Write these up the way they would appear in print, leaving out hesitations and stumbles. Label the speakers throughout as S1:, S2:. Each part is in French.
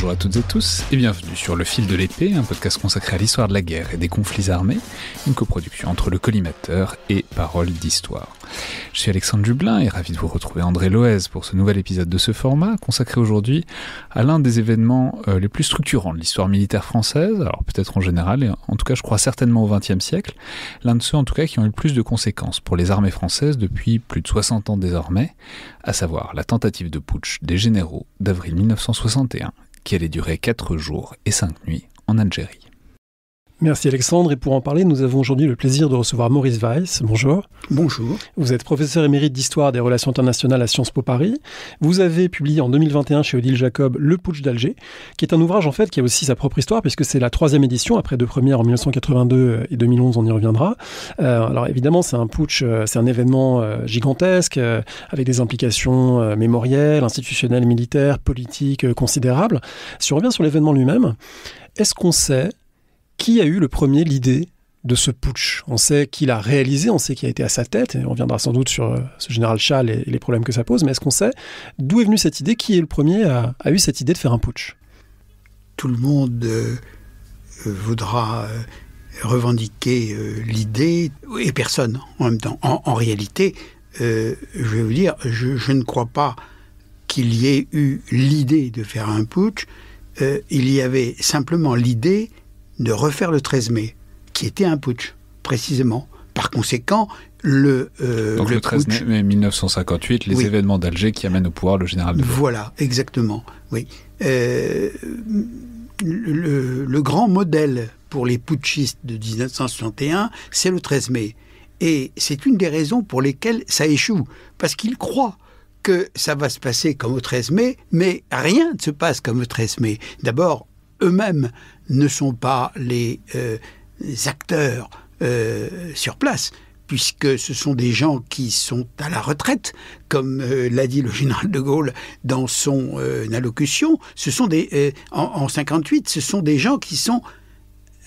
S1: Bonjour à toutes et tous et bienvenue sur Le Fil de l'Épée, un podcast consacré à l'histoire de la guerre et des conflits armés, une coproduction entre le Collimateur et Paroles d'Histoire. Je suis Alexandre Jublin et ravi de vous retrouver André Loez pour ce nouvel épisode de ce format, consacré aujourd'hui à l'un des événements les plus structurants de l'histoire militaire française, alors peut-être en général, et en tout cas je crois certainement au XXe siècle, l'un de ceux en tout cas qui ont eu le plus de conséquences pour les armées françaises depuis plus de 60 ans désormais, à savoir la tentative de putsch des généraux d'avril 1961, qui allait durer 4 jours et 5 nuits en Algérie.
S2: Merci Alexandre, et pour en parler, nous avons aujourd'hui le plaisir de recevoir Maurice Weiss. Bonjour.
S3: Bonjour.
S2: Vous êtes professeur émérite d'Histoire des Relations internationales à Sciences Po Paris. Vous avez publié en 2021 chez Odile Jacob Le Putsch d'Alger, qui est un ouvrage en fait qui a aussi sa propre histoire, puisque c'est la 3e édition, après 2 premières en 1982 et 2011, on y reviendra. Alors évidemment, c'est un putsch, c'est un événement gigantesque, avec des implications mémorielles, institutionnelles, militaires, politiques considérables. Si on revient sur l'événement lui-même, est-ce qu'on sait qui a eu le premier l'idée de ce putsch? On sait qui l'a réalisé, on sait qui a été à sa tête, et on reviendra sans doute sur ce général Chasles et les problèmes que ça pose, mais est-ce qu'on sait d'où est venue cette idée? Qui est le premier a eu cette idée de faire un putsch?
S3: Tout le monde voudra revendiquer l'idée, et personne en même temps. En réalité, je vais vous dire, je ne crois pas qu'il y ait eu l'idée de faire un putsch. Il y avait simplement l'idée de refaire le 13 mai, qui était un putsch, précisément. Par conséquent, le
S1: 13
S3: putsch,
S1: mai 1958, les
S3: oui,
S1: événements d'Alger qui amènent au pouvoir le général de Gaulle.
S3: Voilà, exactement, oui. Le grand modèle pour les putschistes de 1961, c'est le 13 mai. Et c'est une des raisons pour lesquelles ça échoue, parce qu'ils croient que ça va se passer comme au 13 mai, mais rien ne se passe comme au 13 mai. D'abord, eux-mêmes ne sont pas les acteurs sur place, puisque ce sont des gens qui sont à la retraite, comme l'a dit le général de Gaulle dans son allocution. Ce sont en 58, ce sont des gens qui sont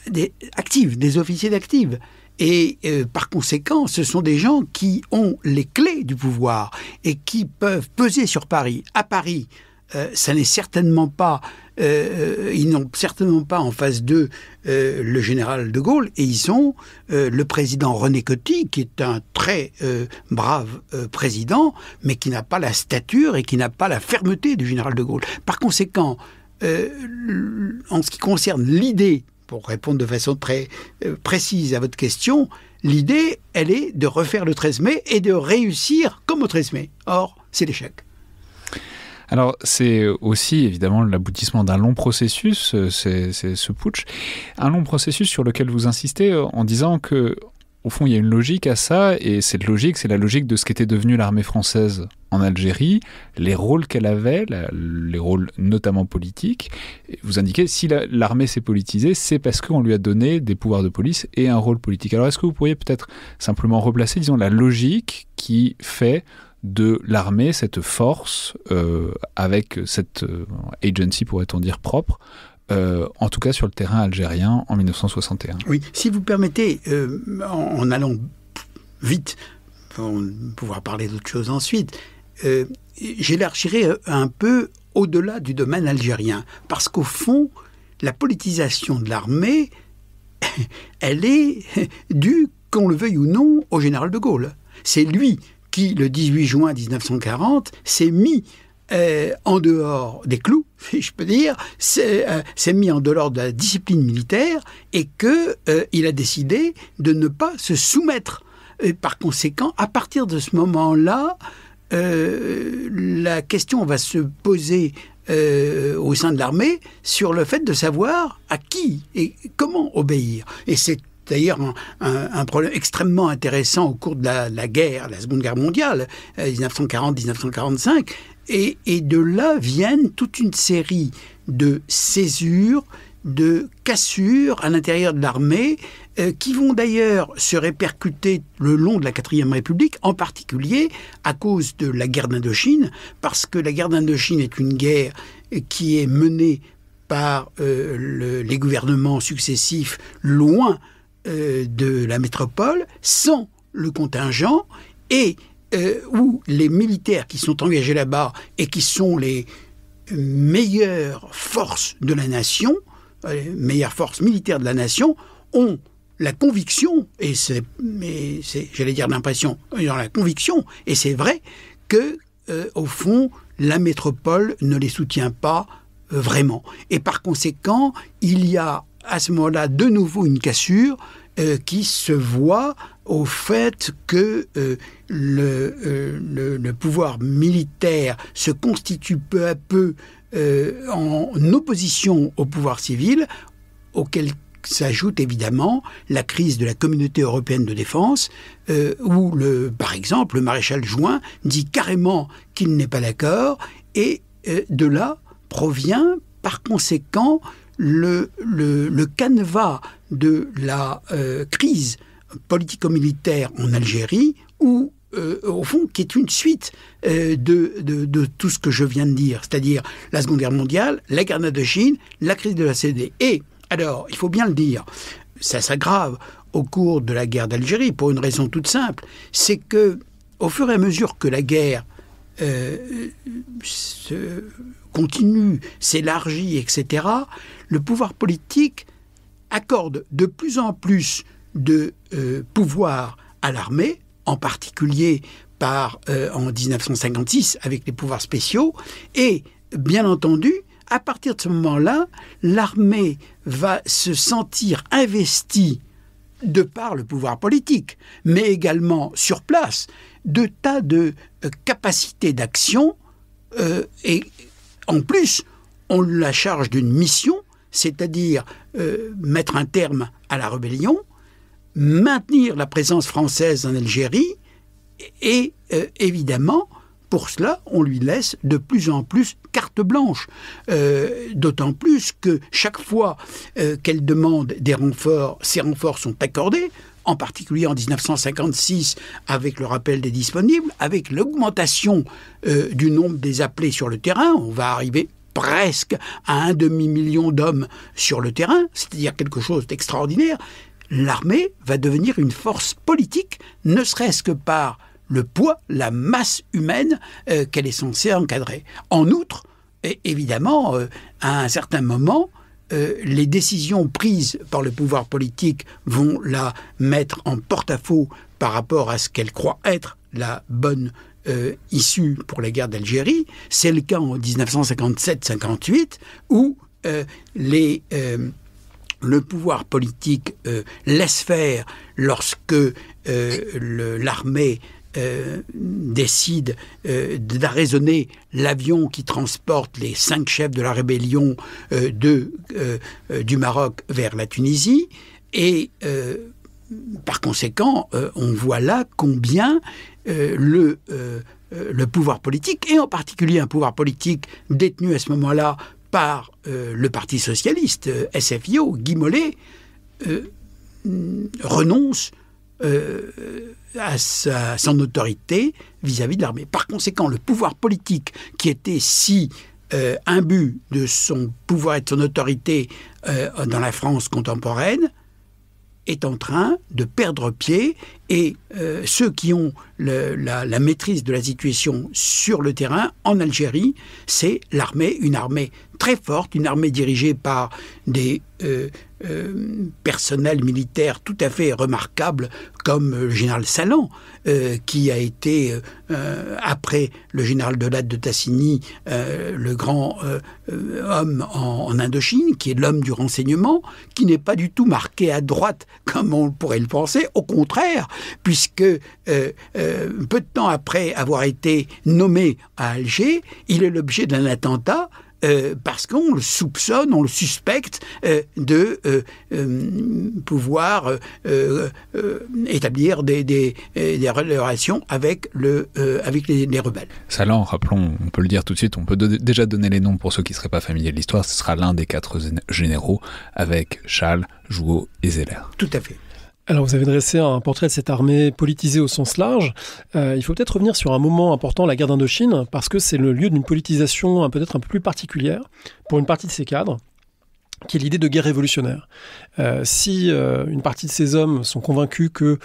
S3: des actifs, des officiers d'actifs. Et par conséquent, ce sont des gens qui ont les clés du pouvoir et qui peuvent peser sur Paris. À Paris, ça n'est certainement pas, ils n'ont certainement pas en face d'eux le général de Gaulle, et ils ont le président René Coty, qui est un très brave président, mais qui n'a pas la stature et qui n'a pas la fermeté du général de Gaulle. Par conséquent, en ce qui concerne l'idée, pour répondre de façon très précise à votre question, l'idée, elle est de refaire le 13 mai et de réussir comme au 13 mai. Or, c'est l'échec.
S1: Alors, c'est aussi évidemment l'aboutissement d'un long processus, c'est ce putsch. Un long processus sur lequel vous insistez en disant que, au fond, il y a une logique à ça, et cette logique, c'est la logique de ce qu'était devenue l'armée française en Algérie, les rôles qu'elle avait, les rôles notamment politiques. Et vous indiquez, si l'armée s'est politisée, c'est parce qu'on lui a donné des pouvoirs de police et un rôle politique. Alors, est-ce que vous pourriez peut-être simplement replacer, disons, la logique qui fait de l'armée, cette force, avec cette agency, pourrait-on dire, propre, en tout cas sur le terrain algérien en 1961.
S3: Oui, si vous permettez, en allant vite, pour pouvoir parler d'autres choses ensuite, j'élargirai un peu au-delà du domaine algérien, parce qu'au fond, la politisation de l'armée, elle est due, qu'on le veuille ou non, au général de Gaulle. C'est lui qui, le 18 juin 1940, s'est mis en dehors des clous, si je peux dire, s'est mis en dehors de la discipline militaire, et qu'il a décidé de ne pas se soumettre. Et par conséquent, à partir de ce moment-là, la question va se poser au sein de l'armée sur le fait de savoir à qui et comment obéir. Et c'est d'ailleurs un problème extrêmement intéressant au cours de la guerre, la Seconde Guerre mondiale, 1940-1945, et de là viennent toute une série de césures, de cassures à l'intérieur de l'armée, qui vont d'ailleurs se répercuter le long de la 4e République, en particulier à cause de la guerre d'Indochine, parce que la guerre d'Indochine est une guerre qui est menée par les gouvernements successifs loin de la métropole, sans le contingent, et où les militaires qui sont engagés là-bas et qui sont les meilleures forces de la nation, les meilleures forces militaires de la nation, ont la conviction, j'allais dire l'impression, dans la conviction, et c'est vrai, que, au fond, la métropole ne les soutient pas vraiment. Et par conséquent, il y a à ce moment-là de nouveau une cassure qui se voit au fait que le pouvoir militaire se constitue peu à peu en opposition au pouvoir civil, auquel s'ajoute évidemment la crise de la communauté européenne de défense, où, par exemple, le maréchal Juin dit carrément qu'il n'est pas d'accord, et de là provient, par conséquent, le canevas de la crise politico-militaire en Algérie, où, au fond, qui est une suite de tout ce que je viens de dire, c'est-à-dire la Seconde Guerre mondiale, la guerre d'Indochine, la crise de la CED. Et alors, il faut bien le dire, ça s'aggrave au cours de la guerre d'Algérie pour une raison toute simple, c'est que au fur et à mesure que la guerre continue, s'élargit, etc., le pouvoir politique accorde de plus en plus de pouvoir à l'armée, en particulier en 1956 avec les pouvoirs spéciaux, et bien entendu, à partir de ce moment-là, l'armée va se sentir investie de par le pouvoir politique, mais également sur place, de tas de capacités d'action, et en plus, on la charge d'une mission, c'est-à-dire mettre un terme à la rébellion, maintenir la présence française en Algérie, et évidemment, pour cela, on lui laisse de plus en plus carte blanche. D'autant plus que chaque fois qu'elle demande des renforts, ces renforts sont accordés, en particulier en 1956 avec le rappel des disponibles, avec l'augmentation du nombre des appelés sur le terrain. On va arriver presque à 1 demi-million d'hommes sur le terrain, c'est-à-dire quelque chose d'extraordinaire. L'armée va devenir une force politique, ne serait-ce que par le poids, la masse humaine qu'elle est censée encadrer. En outre, évidemment, à un certain moment, les décisions prises par le pouvoir politique vont la mettre en porte-à-faux par rapport à ce qu'elle croit être la bonne issue pour la guerre d'Algérie. C'est le cas en 1957-58 où le pouvoir politique laisse faire lorsque l'armée décide d'arraisonner l'avion qui transporte les 5 chefs de la rébellion du Maroc vers la Tunisie. Et par conséquent, on voit là combien le pouvoir politique, et en particulier un pouvoir politique détenu à ce moment-là par le Parti socialiste, SFIO, Guy Mollet, renonce à son autorité vis-à-vis de l'armée. Par conséquent, le pouvoir politique qui était si imbu de son pouvoir et de son autorité dans la France contemporaine est en train de perdre pied, et ceux qui ont la maîtrise de la situation sur le terrain en Algérie, c'est l'armée, une armée très forte, une armée dirigée par des personnels militaires tout à fait remarquables comme le général Salan, qui a été, après le général Delade de Tassigny, le grand homme en Indochine, qui est l'homme du renseignement, qui n'est pas du tout marqué à droite comme on pourrait le penser, au contraire, puisque peu de temps après avoir été nommé à Alger, il est l'objet d'un attentat parce qu'on le soupçonne, on le suspecte de pouvoir établir des relations avec les rebelles.
S1: Salan, rappelons, on peut le dire tout de suite, on peut déjà donner les noms pour ceux qui ne seraient pas familiers de l'histoire, ce sera l'un des 4 généraux avec Chasles, Jouhaud et Zeller.
S3: Tout à fait.
S2: Alors vous avez dressé un portrait de cette armée politisée au sens large. Il faut peut-être revenir sur un moment important, la guerre d'Indochine, parce que c'est le lieu d'une politisation peut-être un peu plus particulière pour une partie de ses cadres, qui est l'idée de guerre révolutionnaire. Si une partie de ces hommes sont convaincus que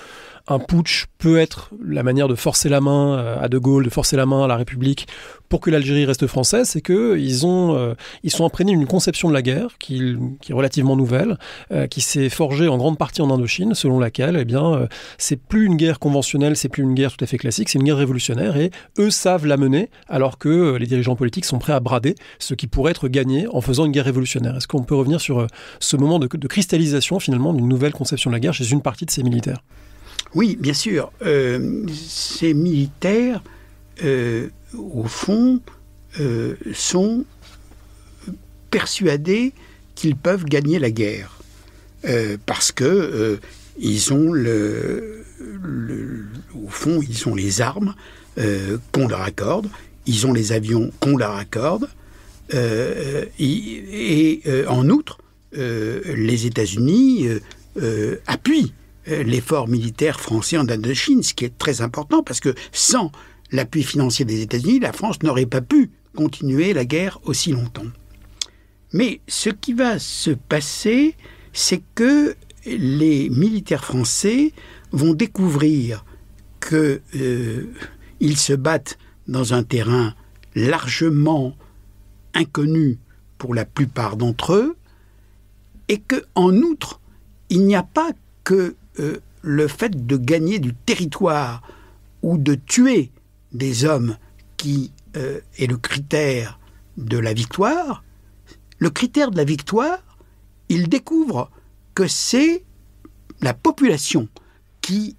S2: un putsch peut être la manière de forcer la main à De Gaulle, de forcer la main à la République pour que l'Algérie reste française, c'est qu'ils sont imprégnés d'une conception de la guerre qui est relativement nouvelle, qui s'est forgée en grande partie en Indochine, selon laquelle c'est plus une guerre conventionnelle, c'est plus une guerre tout à fait classique, c'est une guerre révolutionnaire et eux savent la mener alors que les dirigeants politiques sont prêts à brader ce qui pourrait être gagné en faisant une guerre révolutionnaire. Est-ce qu'on peut revenir sur ce moment de cristallisation finalement d'une nouvelle conception de la guerre chez une partie de ces militaires ?
S3: Oui, bien sûr. Ces militaires, au fond, sont persuadés qu'ils peuvent gagner la guerre. Parce que ils ont au fond, ils ont les armes qu'on leur accorde, ils ont les avions qu'on leur accorde, et en outre, les États-Unis appuient l'effort militaire français en Indochine, ce qui est très important parce que sans l'appui financier des États-Unis, la France n'aurait pas pu continuer la guerre aussi longtemps. Mais ce qui va se passer, c'est que les militaires français vont découvrir qu'ils se battent dans un terrain largement inconnu pour la plupart d'entre eux, et qu'en outre, il n'y a pas que le fait de gagner du territoire ou de tuer des hommes qui est le critère de la victoire. Le critère de la victoire, il découvre que c'est la population qui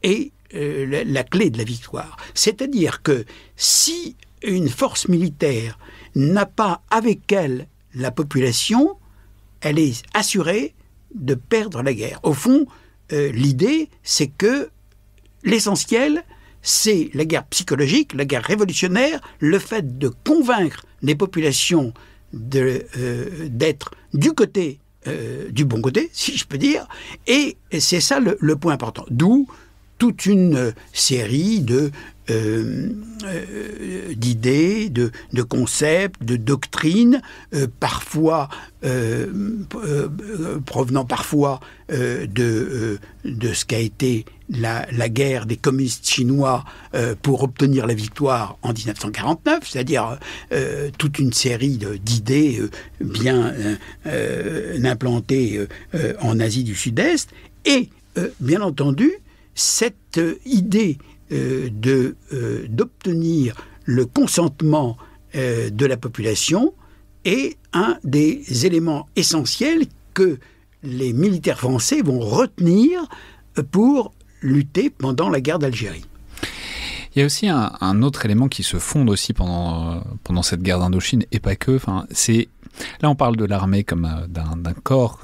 S3: est la clé de la victoire. C'est-à-dire que si une force militaire n'a pas avec elle la population, elle est assurée de perdre la guerre. Au fond, l'idée, c'est que l'essentiel, c'est la guerre psychologique, la guerre révolutionnaire, le fait de convaincre les populations d'être du côté, du bon côté, si je peux dire, et c'est ça le point important. D'où toute une série d'idées, de concepts, de doctrines, parfois provenant parfois de ce qu'a été la guerre des communistes chinois pour obtenir la victoire en 1949, c'est-à-dire toute une série d'idées bien implantées en Asie du Sud-Est, et bien entendu cette idée d'obtenir le consentement de la population est un des éléments essentiels que les militaires français vont retenir pour lutter pendant la guerre d'Algérie.
S1: Il y a aussi un autre élément qui se fonde aussi pendant cette guerre d'Indochine, et pas que. Là, on parle de l'armée comme d'un corps,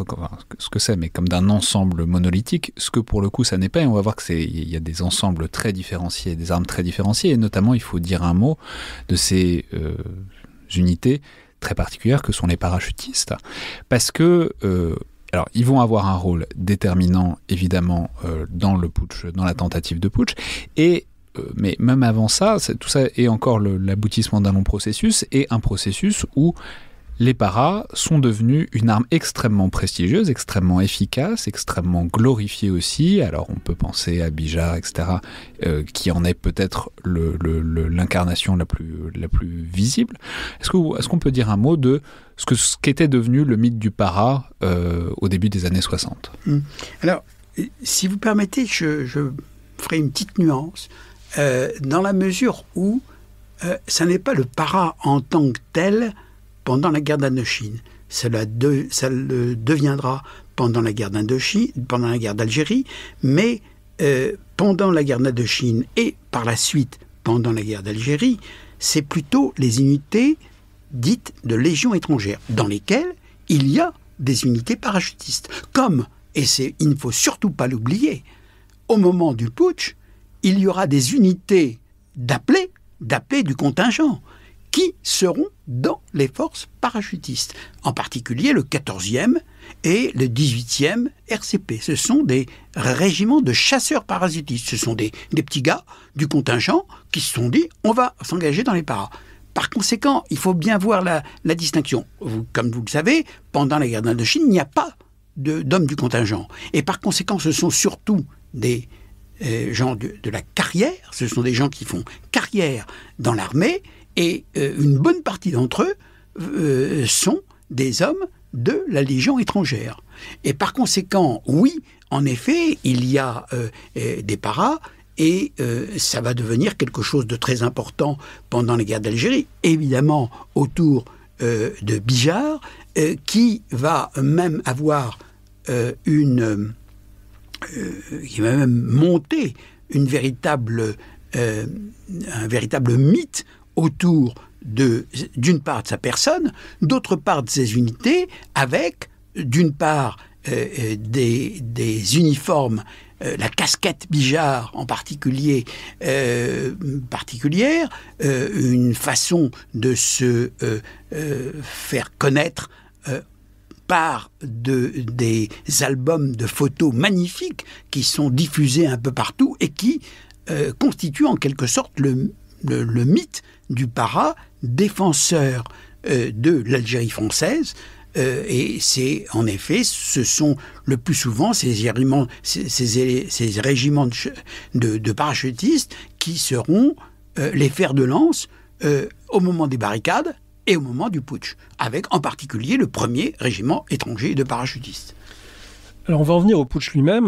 S1: ce que c'est, mais comme d'un ensemble monolithique, ce que pour le coup, ça n'est pas. Et on va voir qu'il y a des ensembles très différenciés, des armes très différenciées. Et notamment, il faut dire un mot de ces unités très particulières que sont les parachutistes. Parce que... alors, ils vont avoir un rôle déterminant, évidemment, dans le putsch, dans la tentative de putsch. Mais même avant ça, tout ça est encore l'aboutissement d'un long processus, et un processus où les paras sont devenus une arme extrêmement prestigieuse, extrêmement efficace, extrêmement glorifiée aussi. Alors on peut penser à Bijar, etc., qui en est peut-être l'incarnation la plus visible. Est-ce qu'on peut dire un mot de ce qu'était devenu le mythe du para au début des années 60 ?
S3: Alors, si vous permettez, je ferai une petite nuance, dans la mesure où ça n'est pas le para en tant que tel pendant la guerre d'Indochine. Ça le deviendra pendant la guerre d'Indochine, pendant la guerre d'Algérie, mais pendant la guerre d'Indochine et par la suite pendant la guerre d'Algérie, c'est plutôt les unités dites de légion étrangère, dans lesquelles il y a des unités parachutistes. Comme, et il ne faut surtout pas l'oublier, au moment du putsch, il y aura des unités d'appelés du contingent, qui seront dans les forces parachutistes, en particulier le 14e et le 18e RCP. Ce sont des régiments de chasseurs parachutistes. Ce sont des petits gars du contingent qui se sont dit « on va s'engager dans les paras ». Par conséquent, il faut bien voir la distinction. Comme vous le savez, pendant la guerre d'Indochine, il n'y a pas d'hommes du contingent. Et par conséquent, ce sont surtout des gens de la carrière, ce sont des gens qui font carrière dans l'armée, et une bonne partie d'entre eux sont des hommes de la Légion étrangère. Et par conséquent, oui, en effet, il y a des paras, et ça va devenir quelque chose de très important pendant les guerres d'Algérie, évidemment autour de Bijard, qui va même avoir qui va même monter un véritable mythe autour d'une part de sa personne, d'autre part de ses unités, avec d'une part des uniformes, la casquette Bijard en particulier particulière, une façon de se faire connaître par des albums de photos magnifiques qui sont diffusés un peu partout et qui constituent en quelque sorte le mythe du para défenseur de l'Algérie française. Et c'est en effet, ce sont le plus souvent ces régiments de parachutistes qui seront les fers de lance au moment des barricades et au moment du putsch, avec en particulier le 1er régiment étranger de parachutistes.
S2: Alors on va en venir au putsch lui-même.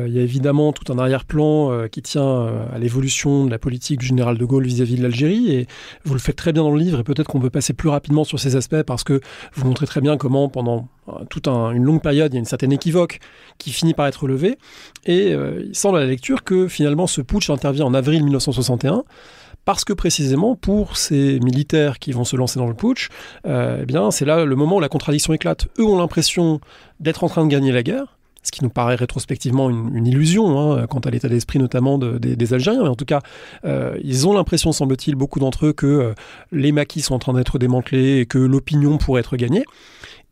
S2: Il y a évidemment tout un arrière-plan qui tient à l'évolution de la politique du général de Gaulle vis-à-vis de l'Algérie, et vous le faites très bien dans le livre, et peut-être qu'on peut passer plus rapidement sur ces aspects, parce que vous montrez très bien comment pendant toute une longue période, il y a une certaine équivoque qui finit par être levée, et il semble à la lecture que finalement ce putsch intervient en avril 1961, parce que précisément pour ces militaires qui vont se lancer dans le putsch, eh bien c'est là le moment où la contradiction éclate. Eux ont l'impression d'être en train de gagner la guerre, ce qui nous paraît rétrospectivement une illusion, quant à l'état d'esprit notamment des Algériens. Mais en tout cas, ils ont l'impression, semble-t-il, beaucoup d'entre eux, que les maquis sont en train d'être démantelés et que l'opinion pourrait être gagnée.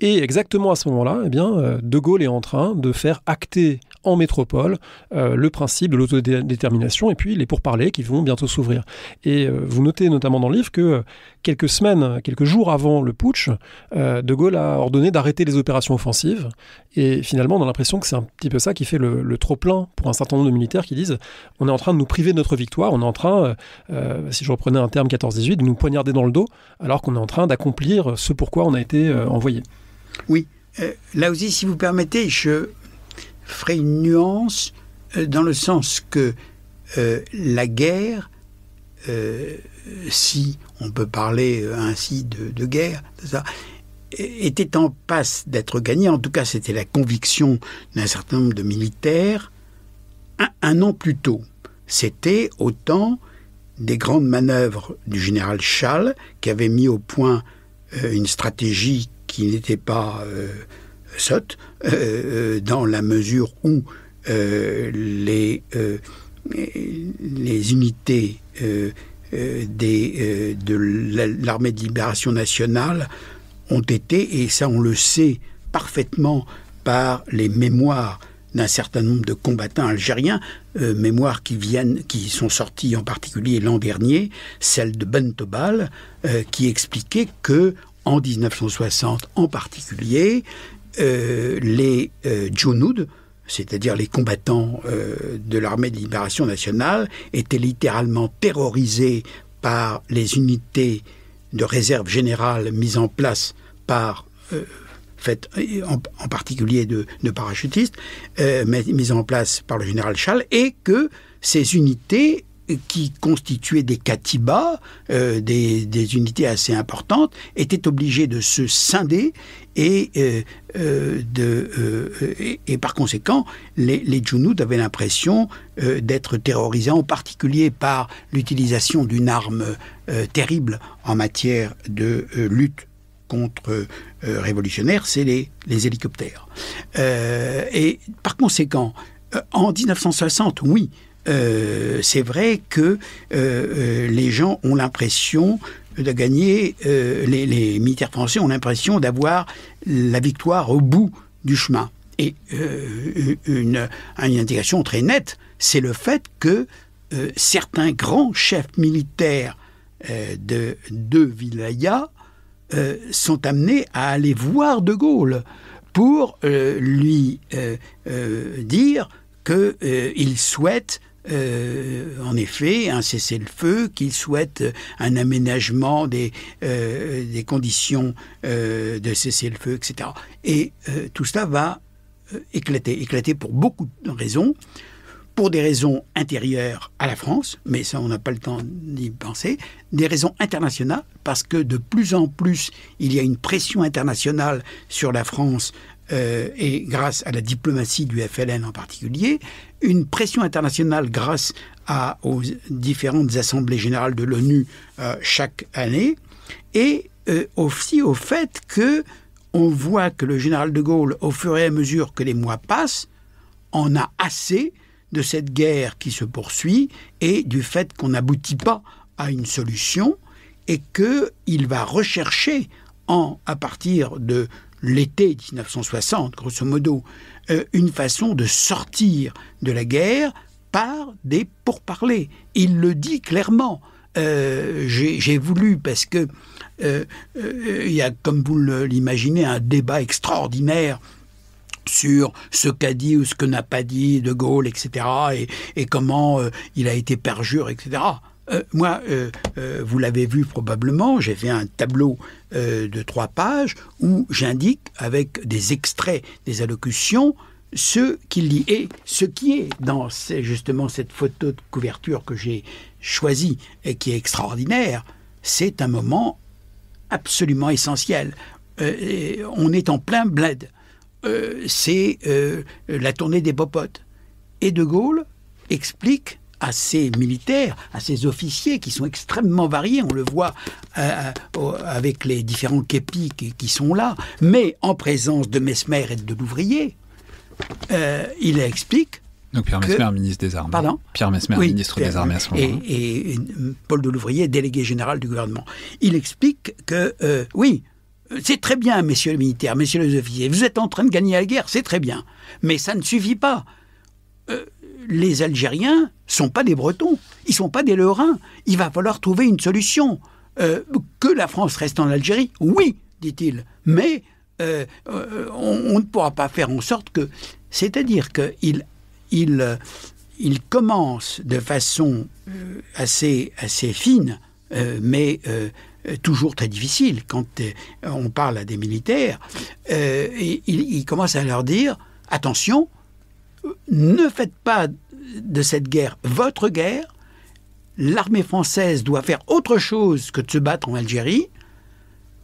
S2: Et exactement à ce moment-là, eh bien, De Gaulle est en train de faire acter en métropole le principe de l'autodétermination et puis les pourparlers qui vont bientôt s'ouvrir. Et vous notez notamment dans le livre que quelques jours avant le putsch, De Gaulle a ordonné d'arrêter les opérations offensives. Et finalement, on a l'impression que c'est un petit peu ça qui fait le trop-plein pour un certain nombre de militaires qui disent « on est en train de nous priver de notre victoire, on est en train, si je reprenais un terme 14-18, de nous poignarder dans le dos, alors qu'on est en train d'accomplir ce pourquoi on a été envoyé ».
S3: Oui, là aussi, si vous permettez, je ferai une nuance dans le sens que la guerre, si on peut parler ainsi de guerre, ça, était en passe d'être gagnée. En tout cas, c'était la conviction d'un certain nombre de militaires un an plus tôt. C'était au temps des grandes manœuvres du général Schall, qui avait mis au point une stratégie qui n'était pas sotte, dans la mesure où les unités de l'armée de libération nationale ont été, et ça on le sait parfaitement par les mémoires d'un certain nombre de combattants algériens, mémoires qui sont sorties en particulier l'an dernier, celle de Ben Tobal, qui expliquait que en 1960 en particulier, les Djounoud, c'est-à-dire les combattants de l'armée de libération nationale, étaient littéralement terrorisés par les unités de réserve générale mises en place par, en particulier de parachutistes, mises en place par le général Schall, et que ces unités qui constituaient des katibas, des unités assez importantes, étaient obligées de se scinder et par conséquent, les Djounoud avaient l'impression d'être terrorisés, en particulier par l'utilisation d'une arme terrible en matière de lutte contre révolutionnaire, c'est les hélicoptères. Et par conséquent, en 1960, oui, c'est vrai que les gens ont l'impression de gagner, les militaires français ont l'impression d'avoir la victoire au bout du chemin. Et une indication très nette, c'est le fait que certains grands chefs militaires de wilayas sont amenés à aller voir De Gaulle pour lui dire qu'il souhaite en effet un cessez-le-feu, qu'il souhaite un aménagement des conditions de cessez-le-feu, etc. Et tout cela va éclater pour beaucoup de raisons. Pour des raisons intérieures à la France, mais ça on n'a pas le temps d'y penser, des raisons internationales, parce que de plus en plus il y a une pression internationale sur la France, et grâce à la diplomatie du FLN en particulier, une pression internationale grâce aux différentes assemblées générales de l'ONU chaque année, et aussi au fait que on voit que le général de Gaulle, au fur et à mesure que les mois passent, en a assez de cette guerre qui se poursuit et du fait qu'on n'aboutit pas à une solution, et qu'il va rechercher, à partir de l'été 1960, grosso modo, une façon de sortir de la guerre par des pourparlers. Il le dit clairement. J'ai voulu, parce que il y a, comme vous l'imaginez, un débat extraordinaire sur ce qu'a dit ou ce que n'a pas dit de Gaulle, etc., et comment il a été perjure, etc. Moi, vous l'avez vu probablement, j'ai fait un tableau de 3 pages où j'indique, avec des extraits des allocutions, ce qu'il dit. Et ce qui est dans justement cette photo de couverture que j'ai choisie et qui est extraordinaire, c'est un moment absolument essentiel. On est en plein bled. C'est la tournée des popotes. Et De Gaulle explique à ses militaires, à ses officiers qui sont extrêmement variés, on le voit avec les différents képis qui sont là, mais en présence de Messmer et de Louvrier, il explique...
S1: Donc Pierre Messmer, ministre des Armées.
S3: Pardon ?
S1: Pierre Messmer, ministre des Armées à ce moment-là.
S3: Et Paul de Louvrier, délégué général du gouvernement. Il explique que, oui, c'est très bien, messieurs les militaires, messieurs les officiers, vous êtes en train de gagner la guerre, c'est très bien. Mais ça ne suffit pas. Les Algériens ne sont pas des Bretons, ils ne sont pas des Lorrains. Il va falloir trouver une solution. Que la France reste en Algérie, oui, dit-il, mais on ne pourra pas faire en sorte que... C'est-à-dire qu'il commence de façon assez fine, mais... toujours très difficile quand on parle à des militaires, et il commence à leur dire « Attention, ne faites pas de cette guerre votre guerre, l'armée française doit faire autre chose que de se battre en Algérie,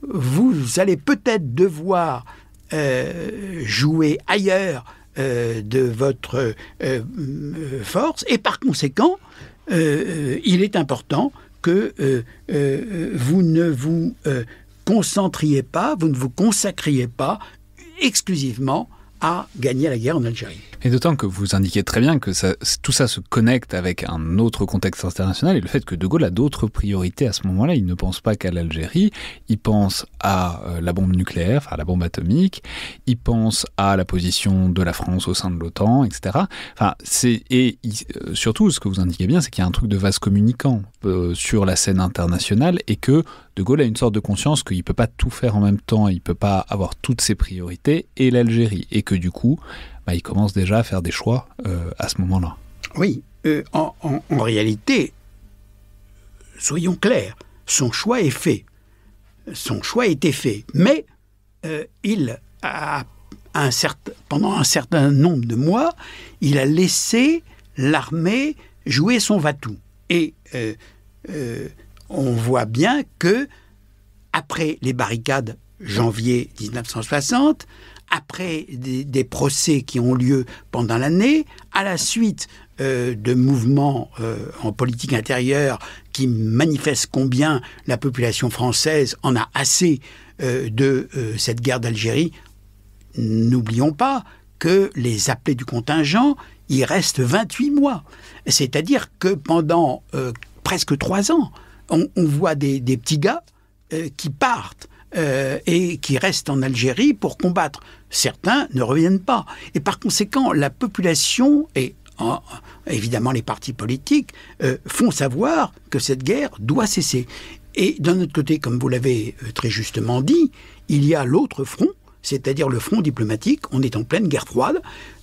S3: vous allez peut-être devoir jouer ailleurs de votre force, et par conséquent, il est important que vous ne vous concentriez pas, vous ne vous consacriez pas exclusivement à gagner la guerre en Algérie.
S1: Et d'autant que vous indiquez très bien que tout ça se connecte avec un autre contexte international et le fait que De Gaulle a d'autres priorités à ce moment-là. Il ne pense pas qu'à l'Algérie, il pense à la bombe nucléaire, enfin à la bombe atomique, il pense à la position de la France au sein de l'OTAN, etc. Enfin, surtout, ce que vous indiquez bien, c'est qu'il y a un truc de vase communicant sur la scène internationale et que De Gaulle a une sorte de conscience qu'il ne peut pas tout faire en même temps, il ne peut pas avoir toutes ses priorités et l'Algérie. Et que du coup, il commence déjà à faire des choix à ce moment-là.
S3: Oui, en réalité, soyons clairs, son choix est fait. Son choix a été fait. Mais il a, pendant un certain nombre de mois, il a laissé l'armée jouer son va-tout. Et on voit bien que, après les barricades janvier 1960, après des procès qui ont lieu pendant l'année, à la suite de mouvements en politique intérieure qui manifestent combien la population française en a assez de cette guerre d'Algérie, n'oublions pas que les appelés du contingent, il reste 28 mois. C'est-à-dire que pendant presque 3 ans, on voit des petits gars qui partent et qui restent en Algérie pour combattre. Certains ne reviennent pas. Et par conséquent, la population et évidemment les partis politiques font savoir que cette guerre doit cesser. Et d'un autre côté, comme vous l'avez très justement dit, il y a l'autre front, c'est-à-dire le front diplomatique. On est en pleine guerre froide.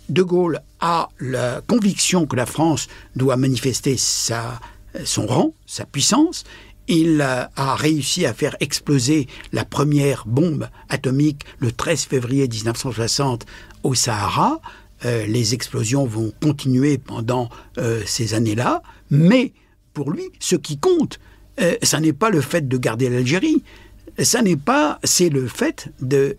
S3: De Gaulle a la conviction que la France doit manifester son rang, sa puissance. Il a réussi à faire exploser la première bombe atomique le 13 février 1960 au Sahara. Les explosions vont continuer pendant ces années-là. Mais pour lui, ce qui compte, ça n'est pas le fait de garder l'Algérie. C'est le fait de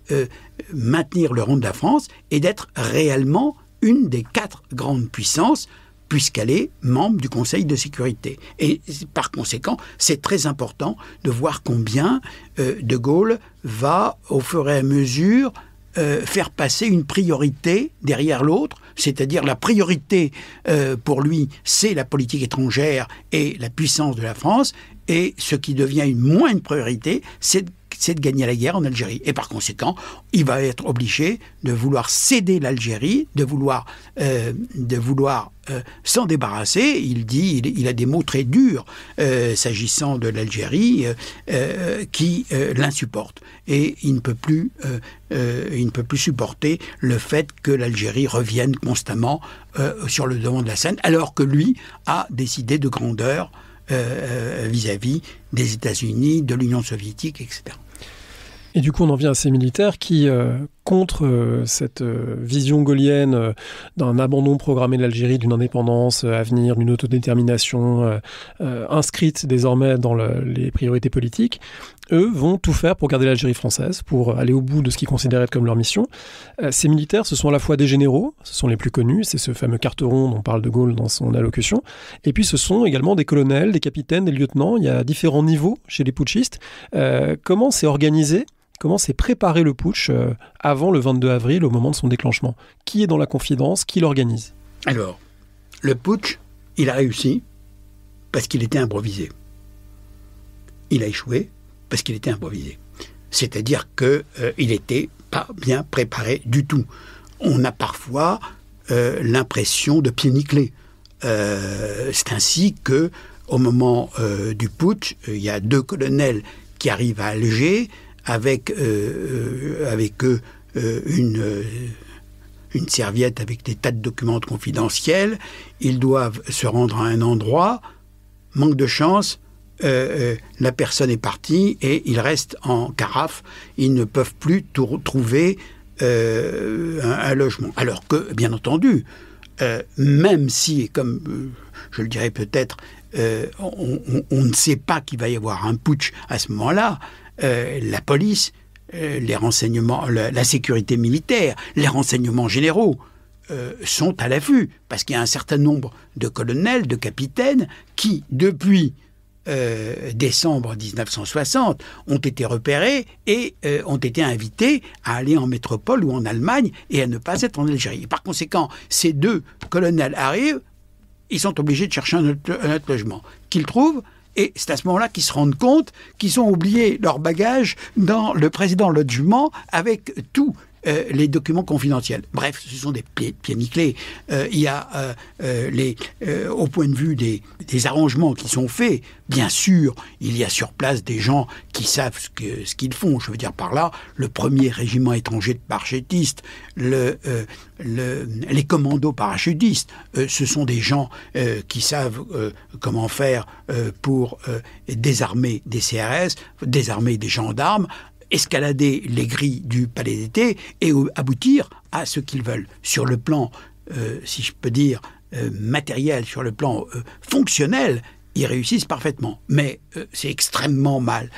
S3: maintenir le rang de la France et d'être réellement une des 4 grandes puissances, puisqu'elle est membre du Conseil de sécurité. Et par conséquent, c'est très important de voir combien De Gaulle va, au fur et à mesure, faire passer une priorité derrière l'autre, c'est-à-dire la priorité pour lui, c'est la politique étrangère et la puissance de la France, et ce qui devient moins une priorité, c'est de gagner la guerre en Algérie. Et par conséquent, il va être obligé de vouloir céder l'Algérie, de vouloir s'en débarrasser. Il a des mots très durs s'agissant de l'Algérie qui l'insupportent. Et il ne peut plus supporter le fait que l'Algérie revienne constamment sur le devant de la scène, alors que lui a décidé de grandeur vis-à-vis des États-Unis, de l'Union soviétique, etc.
S2: Et du coup, on en vient à ces militaires qui, contre cette vision gaullienne d'un abandon programmé de l'Algérie, d'une indépendance à venir, d'une autodétermination inscrite désormais dans les priorités politiques, eux vont tout faire pour garder l'Algérie française, pour aller au bout de ce qu'ils considèrent comme leur mission. Ces militaires, ce sont à la fois des généraux, ce sont les plus connus, c'est ce fameux Carteron dont parle De Gaulle dans son allocution, et puis ce sont également des colonels, des capitaines, des lieutenants. Il y a différents niveaux chez les putschistes. Comment c'est organisé ? Comment s'est préparé le putsch avant le 22 avril, au moment de son déclenchement ? Qui est dans la confidence ? Qui l'organise ?
S3: Alors, le putsch, il a réussi parce qu'il était improvisé. Il a échoué parce qu'il était improvisé. C'est-à-dire qu'il n'était pas bien préparé du tout. On a parfois l'impression de pieds nickelés. C'est ainsi qu'au moment du putsch, il y a 2 colonels qui arrivent à Alger, avec eux une serviette avec des tas de documents confidentiels. Ils doivent se rendre à un endroit. Manque de chance, la personne est partie et ils restent en carafe. Ils ne peuvent plus trouver un logement. Alors que, bien entendu, même si, comme je le dirais peut-être, on ne sait pas qu'il va y avoir un putsch à ce moment-là, la police, les renseignements, la sécurité militaire, les renseignements généraux sont à l'affût, parce qu'il y a un certain nombre de colonels, de capitaines qui, depuis décembre 1960, ont été repérés et ont été invités à aller en métropole ou en Allemagne et à ne pas être en Algérie. Et par conséquent, ces 2 colonels arrivent, ils sont obligés de chercher un autre logement qu'ils trouvent. Et c'est à ce moment-là qu'ils se rendent compte qu'ils ont oublié leur bagage dans le précédent logement avec tous les documents confidentiels. Bref, ce sont des pieds nickelés. Il y a, au point de vue des arrangements qui sont faits, bien sûr, il y a sur place des gens qui savent ce qu'ils font. Je veux dire par là, le 1er régiment étranger de parachutistes, les commandos parachutistes, ce sont des gens qui savent comment faire pour désarmer des CRS, désarmer des gendarmes, escalader les grilles du palais d'été et aboutir à ce qu'ils veulent. Sur le plan, si je peux dire, matériel, sur le plan fonctionnel, ils réussissent parfaitement. Mais c'est extrêmement mal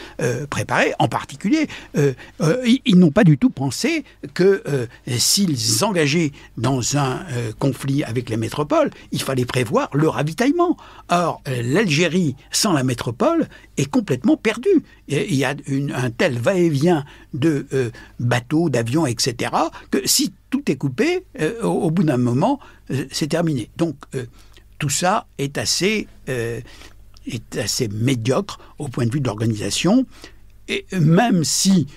S3: préparé. En particulier, ils n'ont pas du tout pensé que s'ils engageaient dans un conflit avec les métropoles, il fallait prévoir le ravitaillement. Or, l'Algérie, sans la métropole, est complètement perdue. Il y a un tel va-et-vient de bateaux, d'avions, etc., que si tout est coupé, au bout d'un moment, c'est terminé. Donc, tout ça est assez médiocre au point de vue de l'organisation. Et même si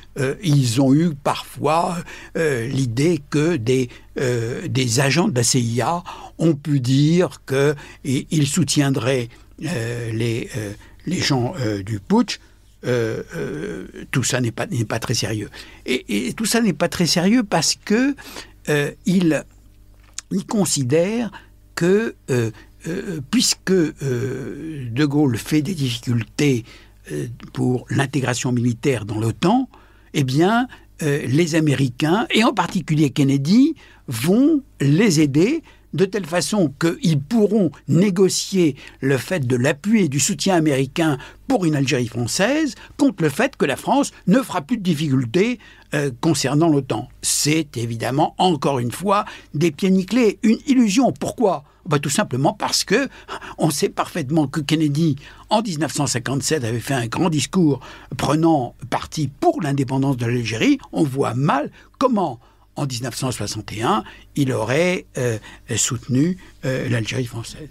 S3: ils ont eu parfois l'idée que des agents de la CIA ont pu dire qu'ils soutiendraient les gens du putsch, tout ça n'est pas très sérieux. Et tout ça n'est pas très sérieux parce que il considère que, puisque De Gaulle fait des difficultés pour l'intégration militaire dans l'OTAN, eh bien, les Américains, et en particulier Kennedy, vont les aider de telle façon qu'ils pourront négocier le fait de l'appui et du soutien américain pour une Algérie française contre le fait que la France ne fera plus de difficultés concernant l'OTAN. C'est évidemment, encore une fois, des pieds nickelés, une illusion. Pourquoi ? Tout simplement parce que on sait parfaitement que Kennedy, en 1957, avait fait un grand discours prenant parti pour l'indépendance de l'Algérie. On voit mal comment, en 1961, il aurait soutenu l'Algérie française.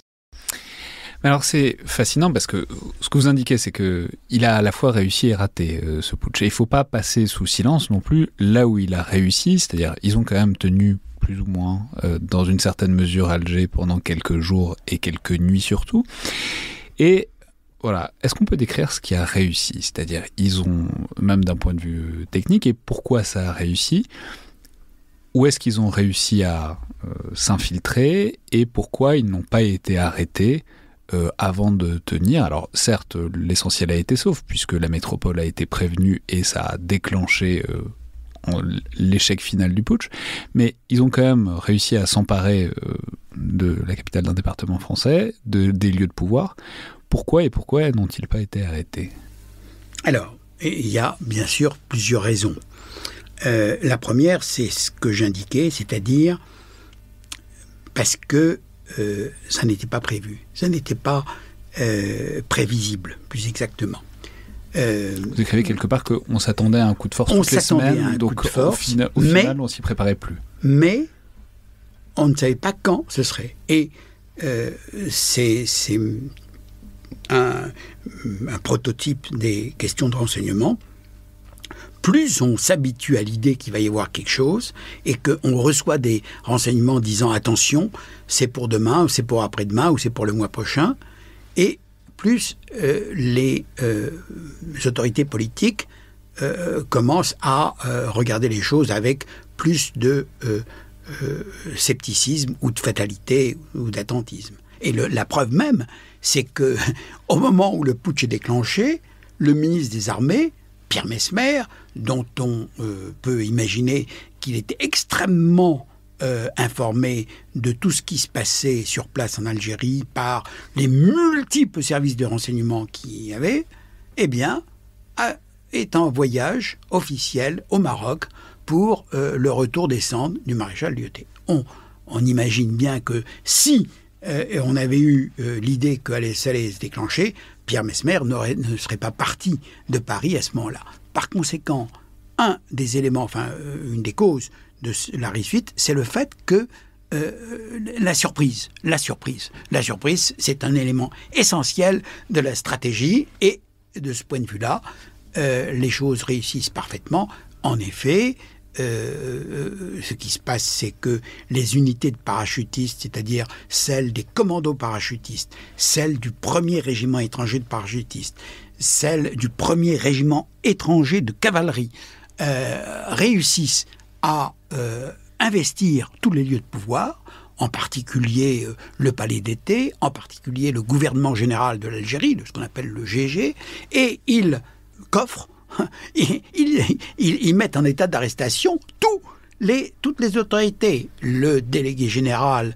S1: Alors c'est fascinant parce que ce que vous indiquez, c'est qu'il a à la fois réussi et raté ce putsch. Et il ne faut pas passer sous silence non plus là où il a réussi, c'est-à-dire ils ont quand même tenu plus ou moins dans une certaine mesure Alger pendant quelques jours et quelques nuits surtout. Et voilà, est-ce qu'on peut décrire ce qui a réussi ? C'est-à-dire ils ont, même d'un point de vue technique, et pourquoi ça a réussi ? Où est-ce qu'ils ont réussi à s'infiltrer et pourquoi ils n'ont pas été arrêtés avant de tenir. Alors certes, l'essentiel a été sauf puisque la métropole a été prévenue et ça a déclenché l'échec final du putsch, mais ils ont quand même réussi à s'emparer de la capitale d'un département français, des lieux de pouvoir. Pourquoi n'ont-ils pas été arrêtés ?
S3: Alors, il y a bien sûr plusieurs raisons. La première, c'est ce que j'indiquais, c'est-à-dire parce que ça n'était pas prévu, ça n'était pas prévisible, plus exactement.
S1: Vous écrivez quelque part qu'on s'attendait à un coup de force toutes les semaines, donc au final, on s'y préparait plus.
S3: Mais on ne savait pas quand ce serait. Et c'est un prototype des questions de renseignement. Plus on s'habitue à l'idée qu'il va y avoir quelque chose et qu'on reçoit des renseignements disant « attention, c'est pour demain, ou c'est pour après-demain, ou c'est pour le mois prochain », et plus les autorités politiques commencent à regarder les choses avec plus de scepticisme ou de fatalité ou d'attentisme. Et la preuve même, c'est qu'au moment où le putsch est déclenché, le ministre des Armées, Pierre Messmer, dont on peut imaginer qu'il était extrêmement informé de tout ce qui se passait sur place en Algérie par les multiples services de renseignement qu'il y avait, eh bien, est en voyage officiel au Maroc pour le retour des cendres du maréchal Lyautey. On imagine bien que si on avait eu l'idée que ça allait se déclencher, Pierre Messmer ne serait pas parti de Paris à ce moment-là. Par conséquent, un des éléments, une des causes de la réussite, c'est le fait que la surprise, c'est un élément essentiel de la stratégie et de ce point de vue-là, les choses réussissent parfaitement. En effet, ce qui se passe, c'est que les unités de parachutistes, c'est-à-dire celles des commandos parachutistes, celles du 1er régiment étranger de parachutistes, celles du 1er régiment étranger de cavalerie, réussissent à investir tous les lieux de pouvoir, en particulier le palais d'été, en particulier le gouvernement général de l'Algérie, ce qu'on appelle le GG, et ils coffrent, ils mettent en état d'arrestation toutes les autorités. Le délégué général